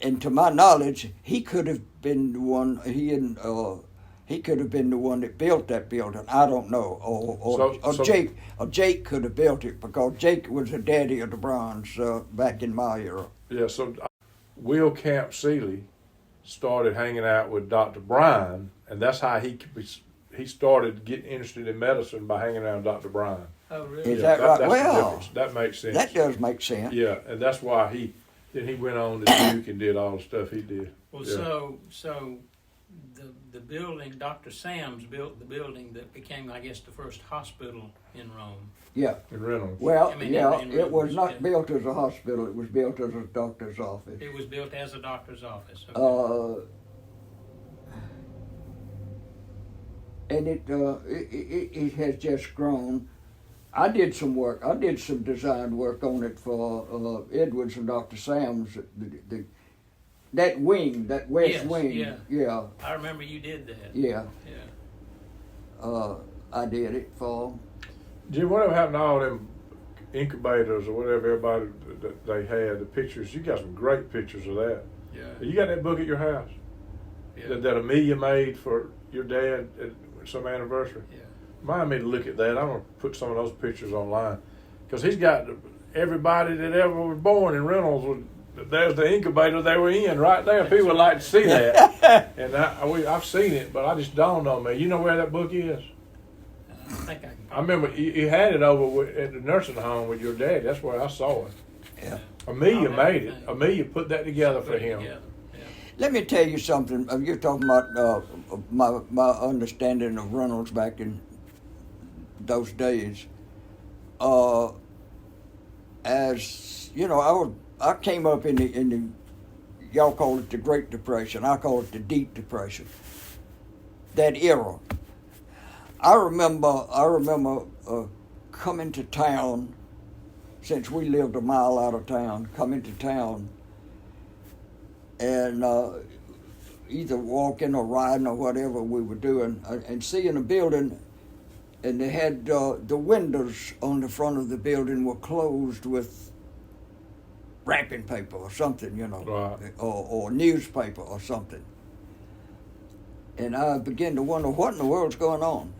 And to my knowledge, he could have been the one. He could have been the one that built that building. I don't know. Or Jake could have built it because Jake was the daddy of the Bryans back in my era. Yeah, so Will Camp Seeley started hanging out with Dr. Bryan, and that's how he started getting interested in medicine by hanging around Dr. Bryan. Oh, really? Is that right? That's Well, the difference. That makes sense. That does make sense. Yeah, and that's why he went on to Duke and did all the stuff he did. Well, Yeah. so the building, Dr. Sams built the building that became, I guess, the first hospital in Rome. Yeah. In Reynolds. Well, I mean, in it was Reynolds, not yeah. built as a hospital. It was built as a doctor's office. It was built as a doctor's office. Okay. And it has just grown. I did some work. I did some design work on it for Edwards and Dr. Sams. That wing, that west Yes, wing. yeah. I remember you did that. Yeah. Yeah. I did it for. Jim, whatever happened to all them incubators or whatever everybody that they had, the pictures? You got some great pictures of that. Yeah. You got that book at your house Yeah. that Amelia made for your dad at some anniversary? Yeah. Remind me to look at that. I'm going to put some of those pictures online because he's got everybody that ever was born in Reynolds. There's the incubator they were in right there. People would like to see that. And I've seen it, but I just dawned on me. You know where that book is? I think I can. I remember you had it over at the nursing home with your dad. That's where I saw it. Yeah. Amelia Oh, made it. okay. Amelia put that together for Put it him. together. Yeah. Let me tell you something. You're talking about my understanding of Reynolds back in those days. As you know, I came up in the y'all call it the Great Depression. I call it the Deep Depression. That era. I remember coming to town, since we lived a mile out of town, coming to town and either walking or riding or whatever we were doing, and seeing a building, and they had the windows on the front of the building were closed with wrapping paper or something, Right. or newspaper or something. And I began to wonder what in the world's going on.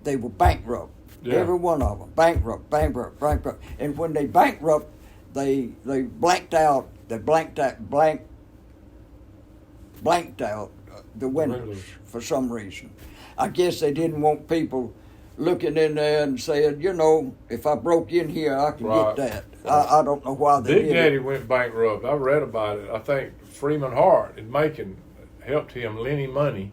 They were bankrupt, Yeah. every one of them, bankrupt. And when they bankrupt, they blanked out the windows Windows. for some reason. I guess they didn't want people looking in there and saying, if I broke in here, I can Right. get that. I don't know why they Big did Daddy it. went bankrupt. I read about it. I think Freeman Hart in Macon helped him lend him money,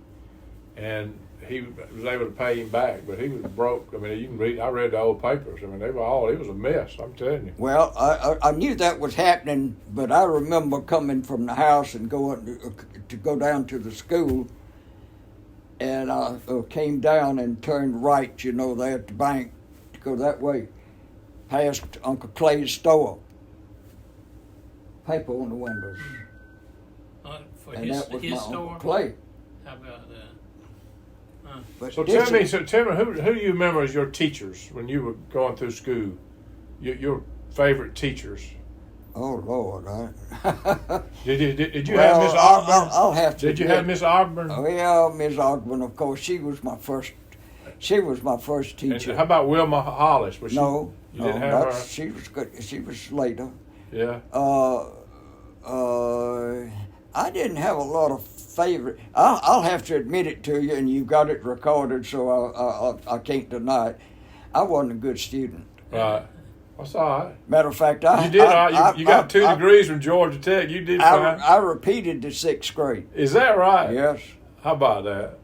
and he was able to pay him back. But he was broke. I mean, you can read. I read the old papers. I mean, it was a mess. I'm telling you. Well, I knew that was happening, but I remember coming from the house and going to go down to the school, and I came down and turned right, there at the bank, to go that way, past Uncle Clay's store. Paper on the windows. For And his, that was his my store? Uncle Clay. How about that? Huh. But So this tell me, who do you remember as your teachers when you were going through school? Your favorite teachers? Oh Lord, Did you well, have Miss Ogburn? I'll have to. Did you have Miss Ogburn? Well, Miss Ogburn, of course, she was my first. She was my first And teacher. how about Wilma Hollis? Was No, you didn't have her? she was good. She was later. Yeah. I didn't have a lot of favorite. I'll have to admit it to you, and you've got it recorded, so I can't deny it. I wasn't a good student. Right. That's all right. Matter of fact, You did. You got 2 degrees from Georgia Tech. You did fine. I repeated the 6th grade. Is that right? Yes. How about that?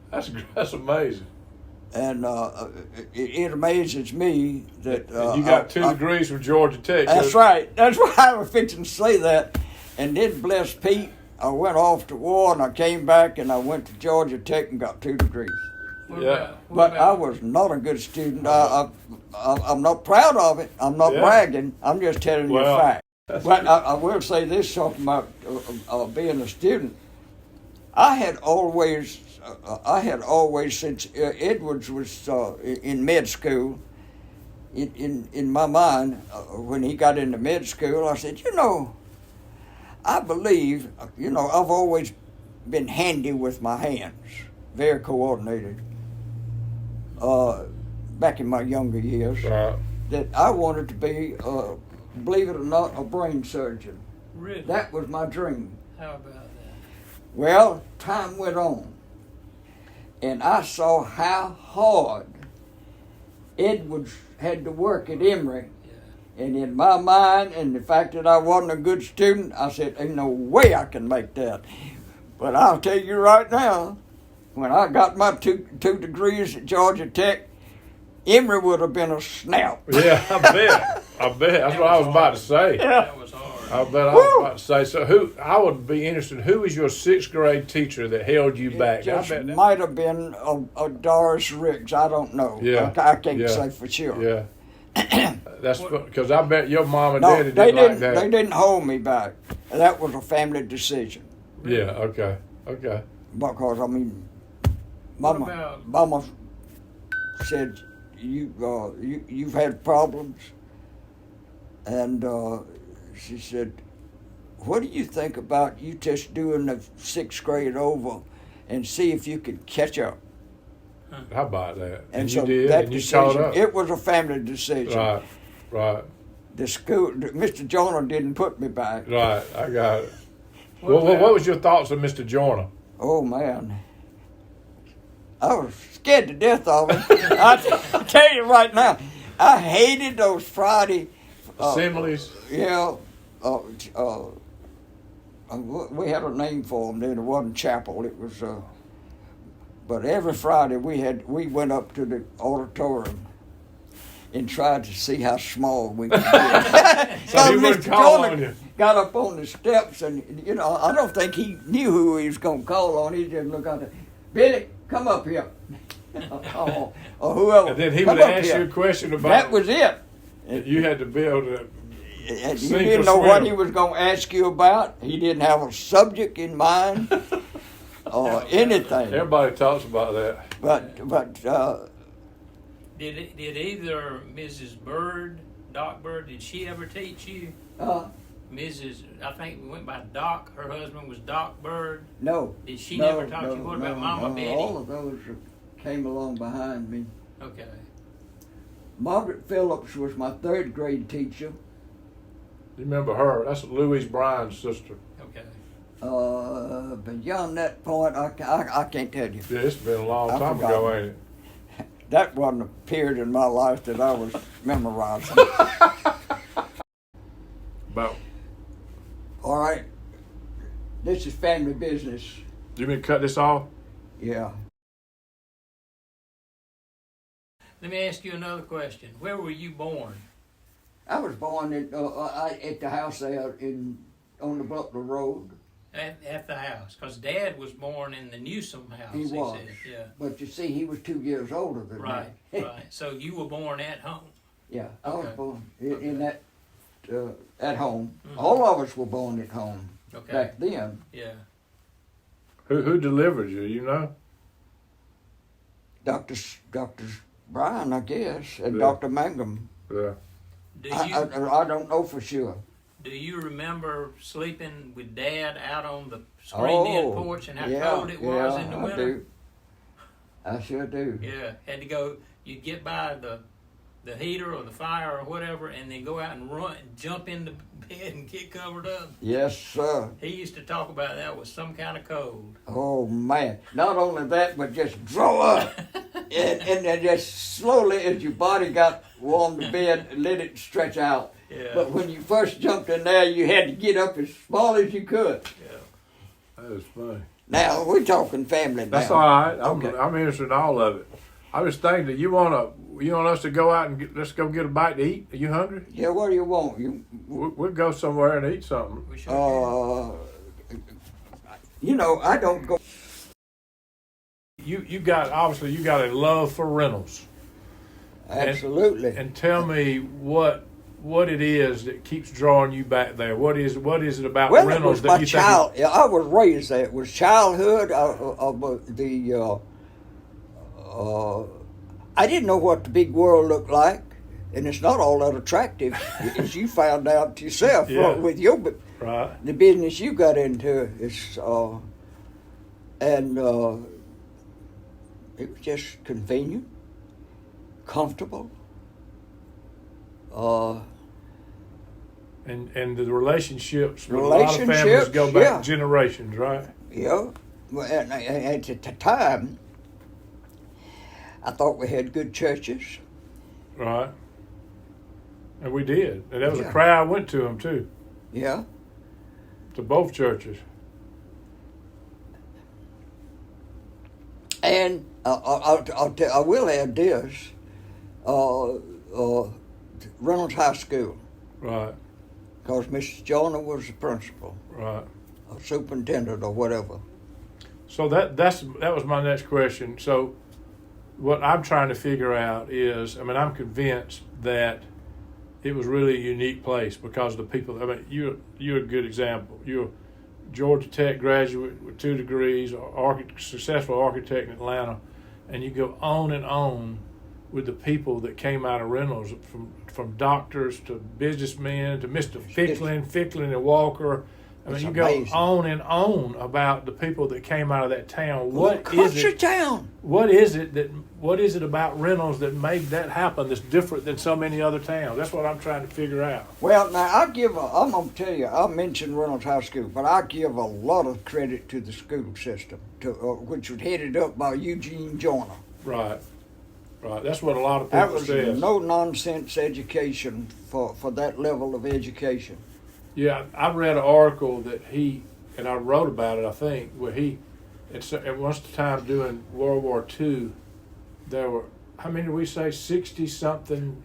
That's amazing. And it amazes me that And you got 2 degrees from Georgia Tech. That's right. That's why I was fixing to say that. And then, bless Pete, I went off to war and I came back and I went to Georgia Tech and got 2 degrees. Yeah. But I was not a good student. I'm not proud of it. I'm not bragging. I'm just telling you a fact. But I will say this something about being a student. I had always since Edwards was in med school. In my mind, when he got into med school, I said, I believe, I've always been handy with my hands, very coordinated. Back in my younger years, that I wanted to be, believe it or not, a brain surgeon. Really? That was my dream. How about that? Well, time went on, and I saw how hard Edwards had to work at Emory. Yeah. And in my mind, and the fact that I wasn't a good student, I said, ain't no way I can make that. But I'll tell you right now, when I got my two degrees at Georgia Tech, Emory would have been a snap. Yeah, I bet. That's what I was about to say. Yeah. That was hard. I bet I was about to say. So I would be interested, who was your 6th grade teacher that held you back? It just might have been a Doris Riggs. I don't know. Yeah. I can't say for sure. Yeah. That's because I bet your mom and daddy didn't like that. They didn't hold me back. That was a family decision. Yeah, okay. Because, Mama said, you've had problems. And she said, what do you think about you just doing the 6th grade over and see if you could catch up? How about that? And you so did, that and you decision, caught up. it was a family decision. Right. The school, Mr. Jonah didn't put me back. Right, I got it. What was your thoughts of Mr. Joyner? Oh, man. I was scared to death of him. I tell you right now, I hated those Friday Assemblies? Yeah. We had a name for them then. It wasn't chapel. It was, but every Friday we went up to the auditorium and tried to see how small we could get. So he wouldn't call on you. Got up on the steps and, I don't think he knew who he was going to call on. He just looked out there, Billy, come up here. or whoever. And then he come would up ask here. you a question about That was it. You had to be able to And you sink or didn't know what swim. he was going to ask you about. He didn't have a subject in mind or anything. Everybody talks about that. But Did either Mrs. Bird, Doc Bird, did she ever teach you? Mrs. I think we went by Doc. Her husband was Doc Bird. no. Did she never talk to you? What about Mama Betty? All of those came along behind me. Okay. Margaret Phillips was my 3rd grade teacher. You remember her? That's Louise Bryan's sister. Okay. Beyond that point, I can't tell you. Yeah, it's been a long I time forgot. ago, ain't it? That wasn't a period in my life that I was memorizing. About. All right. This is family business. You mean cut this off? Yeah. Let me ask you another question. Where were you born? I was born at the house there on the Butler Road. At the house, because Dad was born in the Newsom house. He was. said. Yeah. But you see, he was 2 years older than Right. me. Right. So you were born at home. Yeah, I was Okay. born in that at home. Mhm. All of us were born at home Okay. back then. Yeah. Who delivered you? You know? Dr. Bryan, I guess, and Yeah. Dr. Mangum. Yeah. Do you I don't know for sure. Do you remember sleeping with Dad out on the screened-in porch and how cold it was in the winter? I do. I sure do. Yeah, had to go. You'd get by the heater or the fire or whatever, and then go out and run, jump into bed and get covered up. Yes, sir. He used to talk about that with some kind of cold. Oh man! Not only that, but just draw up, and then just slowly, as your body got warm to bed, let it stretch out. Yeah. But when you first jumped in there, you had to get up as small as you could. Yeah. That was funny. Now we're talking family. That's now. all right. Okay. I'm interested in all of it. I was thinking that you want us to go out and let's go get a bite to eat. Are you hungry? Yeah, what do you want? We'll go somewhere and eat something. We sure I don't go. You got a love for Reynolds. Absolutely. And tell me what it is that keeps drawing you back there. What is it about Well, Reynolds it was that my you child. I was raised there. It was childhood. I didn't know what the big world looked like, and it's not all that attractive, as you found out yourself with your right. the business you got into. It's it was just convenient, comfortable. And the relationships with a lot of families go back generations, right? Yeah. Well, and at the time, I thought we had good churches. Right. And we did. And there was a crowd went to them, too. Yeah. To both churches. And I will add this. Reynolds High School. Right. Because Mrs. Jonah was the principal. Right. Or superintendent or whatever. So that was my next question. So what I'm trying to figure out is, I'm convinced that it was really a unique place because of the people. You're a good example. You're a Georgia Tech graduate with 2 degrees, successful architect in Atlanta, and you go on and on with the people that came out of Reynolds, from doctors to businessmen to Mr. Ficklin and Walker. You go on and on about the people that came out of that town. What is it about Reynolds that made that happen that's different than so many other towns? That's what I'm trying to figure out. Well, now I'm going to tell you, I mentioned Reynolds High School, but I give a lot of credit to the school system, which was headed up by Eugene Joyner. Right. That's what a lot of people say. That was no-nonsense education for that level of education. Yeah, I read an article that and I wrote about it, I think, where at one time during World War II, there were, how many did we say, 60-something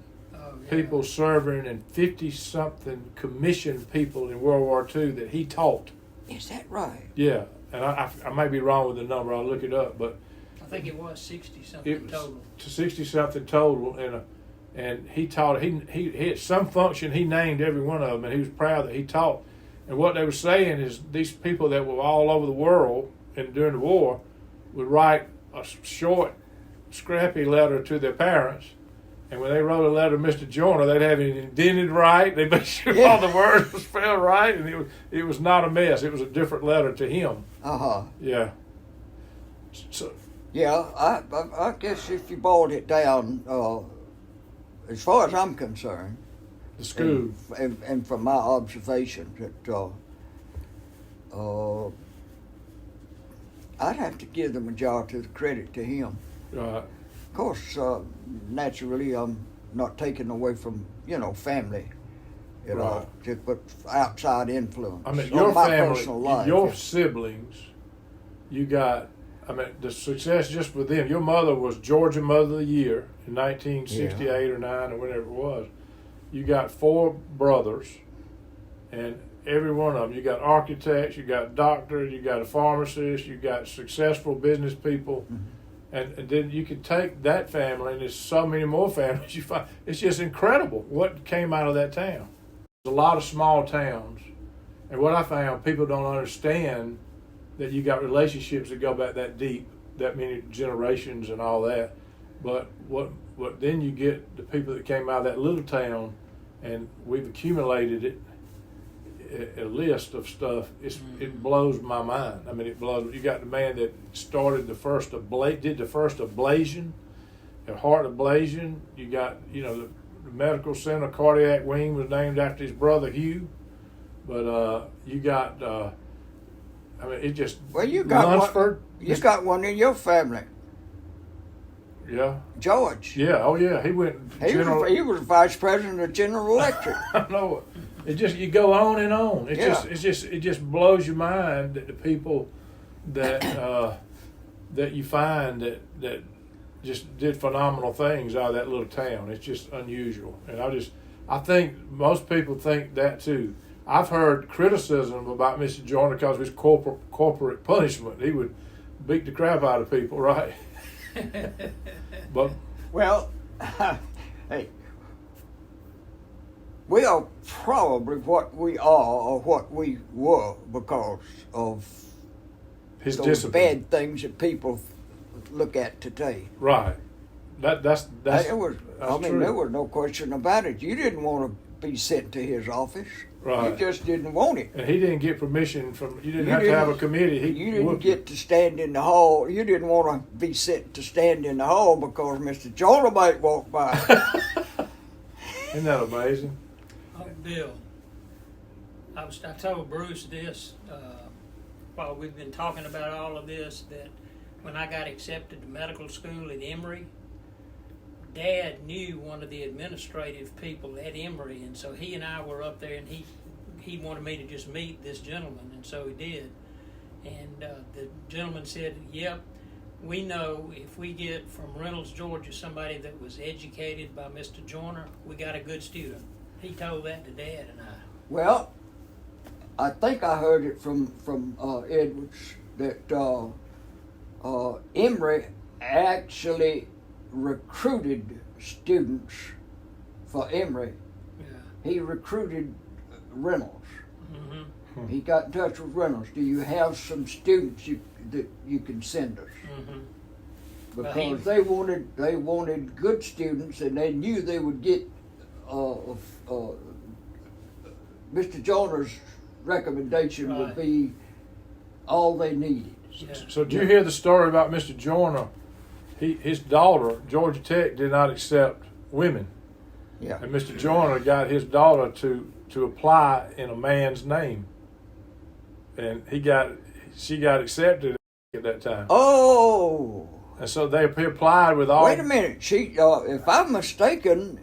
people serving and 50-something commissioned people in World War II that he taught. Is that right? Yeah, and I may be wrong with the number, I'll look it up, but I think it was 60-something total. 60-something total, and he taught. He had some function. He named every one of them, and he was proud that he taught. And what they were saying is these people that were all over the world and during the war would write a short, scrappy letter to their parents, and when they wrote a letter to Mr. Joyner, they'd have it indented right. They made sure all the words were spelled right, and it was not a mess. It was a different letter to him. Yeah. So. Yeah, I guess if you boiled it down, as far as I'm concerned, the school, and from my observation, that I'd have to give the majority of the credit to him. Right. Of course, naturally, I'm not taking away from family, right. But outside influence. Your my family, personal life, your siblings, you got. The success just with them. Your mother was Georgia Mother of the Year in 1968 or 9 or whatever it was. You got 4 brothers, and every one of them, you got architects, you got doctors, you got a pharmacist, you got successful business people, and then you can take that family, and there's so many more families you find. It's just incredible what came out of that town. There's a lot of small towns, and what I found, people don't understand that you got relationships that go back that deep, that many generations and all that. But what then you get the people that came out of that little town, and we've accumulated it, a list of stuff. It blows my mind. I mean, it blows. You got the man that started the first ablation, a heart ablation. You got, the medical center cardiac wing was named after his brother Hugh. But you got, it just. Well, you got Lunsford. You got one in your family. Yeah. George. Yeah. Oh, yeah. He went. He was vice president of General Electric. I know. It just, you go on and on. It just blows your mind that the people that that you find that just did phenomenal things out of that little town. It's just unusual, and I think most people think that too. I've heard criticism about Mr. Joyner because of his corporate punishment. He would beat the crap out of people, right? But well, hey, we are probably what we are or what we were because of his those discipline. bad things that people look at today. Right. That's true. There was no question about it. You didn't want to be sent to his office. Right. You just didn't want it. And he didn't get permission from. You didn't have to have a committee. You didn't get to stand in the hall. You didn't want to be sent to stand in the hall because Mr. Joyner might walk by. Isn't that amazing? Oh, Bill, I told Bruce this while we've been talking about all of this, that when I got accepted to medical school at Emory, Dad knew one of the administrative people at Emory, and so he and I were up there, and he wanted me to just meet this gentleman, and so he did. And the gentleman said, "Yep, we know if we get from Reynolds, Georgia, somebody that was educated by Mr. Joyner, we got a good student." He told that to Dad and I. Well, I think I heard it from Edwards that Emory actually recruited students for Emory. Yeah. He recruited Reynolds. Mm-hmm. He got in touch with Reynolds. Do you have some students that you can send us? Mm-hmm. Because they wanted good students, and they knew they would get Mr. Joyner's recommendation would be all they needed. Yeah. So did you hear the story about Mr. Joyner? His daughter, Georgia Tech, did not accept women. Yeah. And Mr. Joyner got his daughter to apply in a man's name. And she got accepted at that time. Oh. And so they applied with all. Wait a minute. She, if I'm mistaken,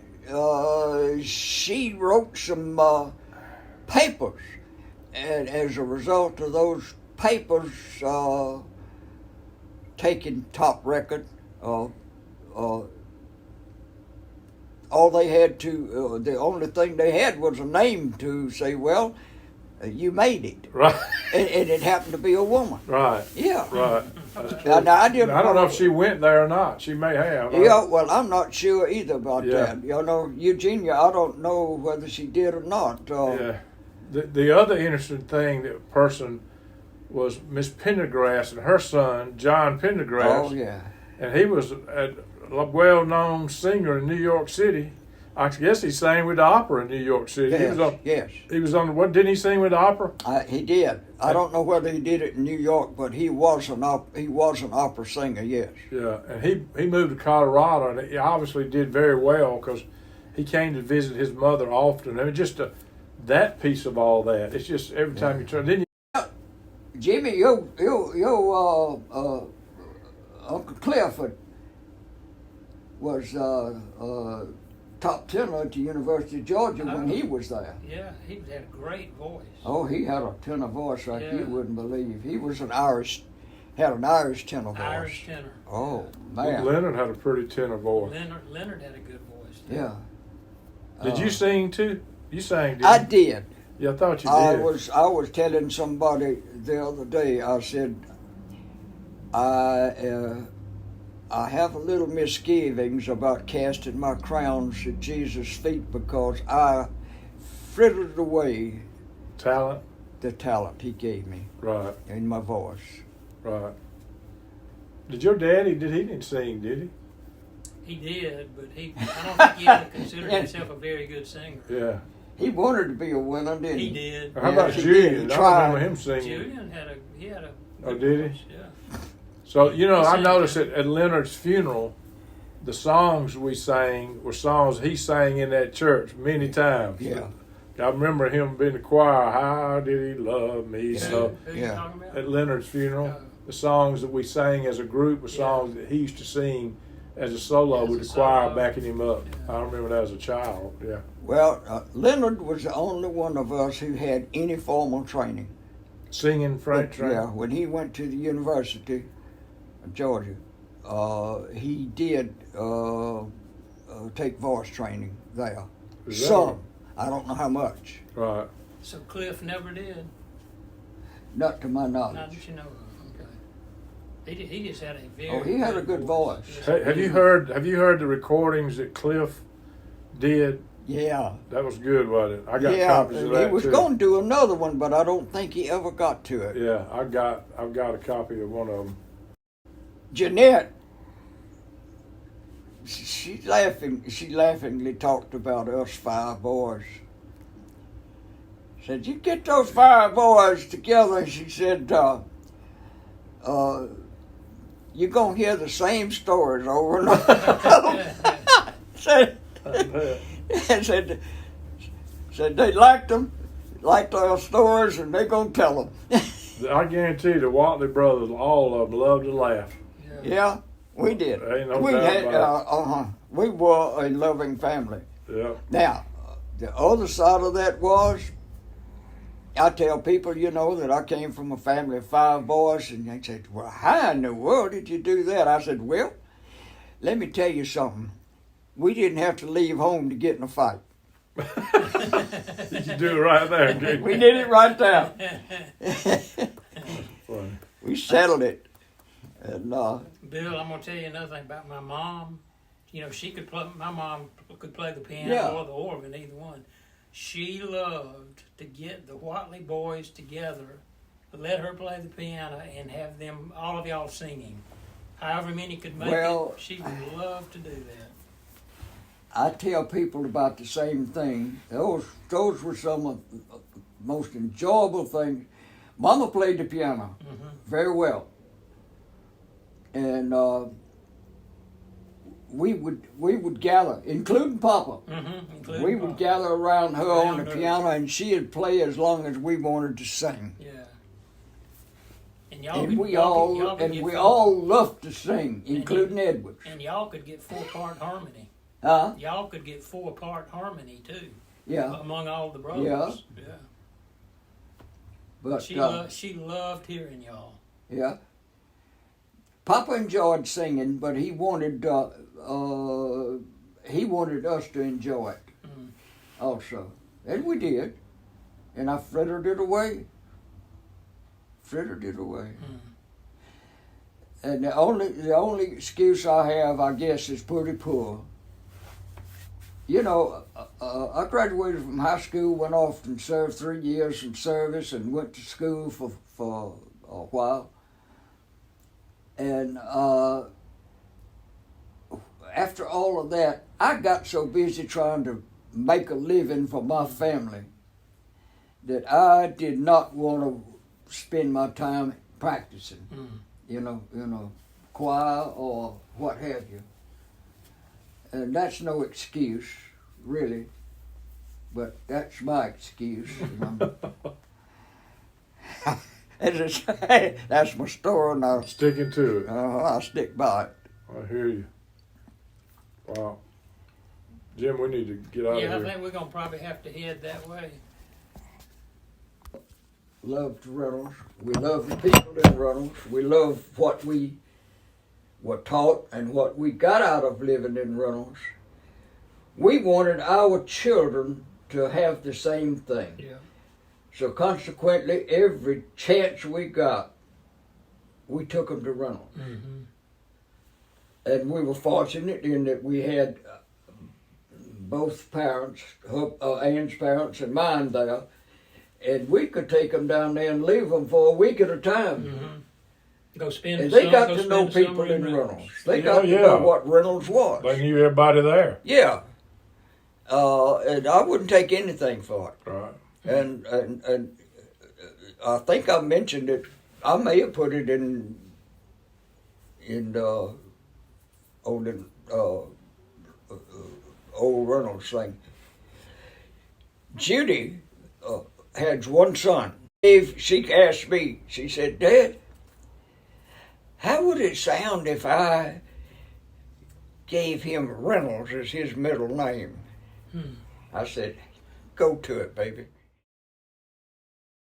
she wrote some papers, and as a result of those papers taking top record, all they had to, the only thing they had was a name to say, well, you made it. Right. And it happened to be a woman. Right. Yeah. Right. Now, I don't know if she went there or not. She may have. Yeah, well, I'm not sure either about Yeah. that. Eugenia, I don't know whether she did or not. Yeah. The other interesting thing, that person was Miss Pendergrass and her son, John Pendergrass. Oh, yeah. And he was a well-known singer in New York City. I guess he sang with the opera in New York City. Yes, He was on what? Didn't he sing with the opera? He did. I don't know whether he did it in New York, but he was an opera singer. Yes. Yeah, and he moved to Colorado, and he obviously did very well because he came to visit his mother often. I mean, just that piece of all that. It's just every time you turn. Didn't you? Jimmy, your Uncle Clifford was top tenor at the University of Georgia when he was there. Yeah, he had a great voice. Oh, he had a tenor voice like Yeah. you wouldn't believe. He was had an Irish tenor voice. Irish tenor. Oh, man. Leonard had a pretty tenor voice. Leonard had a good voice too. Yeah. Did you sing too? You sang, didn't I you? did. Yeah, I thought you did. I was telling somebody the other day, I said, I have a little misgivings about casting my crowns at Jesus' feet because I frittered away Talent. the talent he gave me Right. in my voice. Right. Did your daddy? He didn't sing? Did he? He did, but I don't think he ever considered himself a very good singer. Yeah. He wanted to be a winner, didn't he? He did. How about he Julian? did. He I tried. remember him singing. Julian he had a. Oh, did he? Yeah. So, you know, He I sang noticed good. at Leonard's funeral, the songs we sang were songs he sang in that church many times. Yeah. I remember him being in the choir, How Did He Love Me? So Who you Yeah. talking about? at Leonard's funeral, Oh. the songs that we sang as a group were songs that he used to sing as a solo As with a the choir solo. backing him up. Yeah. I remember that as a child, yeah. Well, Leonard was the only one of us who had any formal training. Singing French, right? Yeah, when he went to the University of Georgia, he did take voice training there. Is that Some. I don't know how much. right. So Cliff never did. Not to my Not knowledge. that you know of. Okay. He just had a very. Oh, he had a good voice. Yes. Have you heard the recordings that Cliff did? Yeah. That was good, wasn't it? I got Yeah, copies of that he was too. going to do another one, but I don't think he ever got to it. Yeah, I've got a copy of one of them. Jeanette, she laughingly talked about us 5 boys. Said, you get those 5 boys together, she said, you're going to hear the same stories over and over. said, said they liked our stories, and they're going to tell them. I guarantee the Whatley brothers, all of them, loved to laugh. Yeah, we did. Ain't no we doubt had, about we were a loving family. Yeah. Now, the other side of that was, I tell people, you know, that I came from a family of 5 boys, and they said, well, how in the world did you do that? I said, well, let me tell you something. We didn't have to leave home to get in a fight. You do it right there, didn't you? We did it right there. Funny. We settled it. And Bill, I'm gonna tell you another thing about my mom. You know, she could play. My mom could play the piano Yeah. or the organ, either one. She loved to get the Whatley boys together, let her play the piano, and have them, all of y'all singing. However many could make Well, it, she would love to do that. I tell people about the same thing. Those were some of the most enjoyable things. Mama played the piano very well, and we would gather, including Papa. Including We would Pop. gather around her on the Around her. piano, and she'd play as long as we wanted to sing. Yeah. And y'all And could, we y'all could get all loved to sing, including Edwards. And y'all could get 4-part harmony. Huh? Y'all could get 4-part harmony too, Yeah, among all the brothers. Yeah. Yeah. but She loved hearing y'all. yeah. Papa enjoyed singing, but he wanted us to enjoy it also, and we did. And I frittered it away. And the only excuse I have, I guess, is pretty poor. You know, I graduated from high school, went off and served 3 years in service, and went to school for a while. And after all of that, I got so busy trying to make a living for my family that I did not want to spend my time practicing, you know, choir or what have you. And that's no excuse, really, but that's my excuse. That's my story, and Sticking to it. I'll stick by it. I hear you. Wow. Jim, we need to get out Yeah, of I here. think we're gonna probably have to head that way. Loved Reynolds. We love the people in Reynolds. We love what we were taught and what we got out of living in Reynolds. We wanted our children to have the same thing. Yeah. So consequently, every chance we got, we took them to Reynolds. And we were fortunate in that we had both parents, Ann's parents and mine there, and we could take them down there and leave them for a week at a time. Go spend. And they got go to know spend the people summer in Reynolds. Reynolds. They Yeah, got to yeah. know what Reynolds was. They knew everybody there. Yeah. and I wouldn't take anything for it. Right. And I think I mentioned it. I may have put it in old Reynolds thing. Judy had one son. She asked me, she said, Dad, how would it sound if I gave him Reynolds as his middle name? I said, go to it, baby.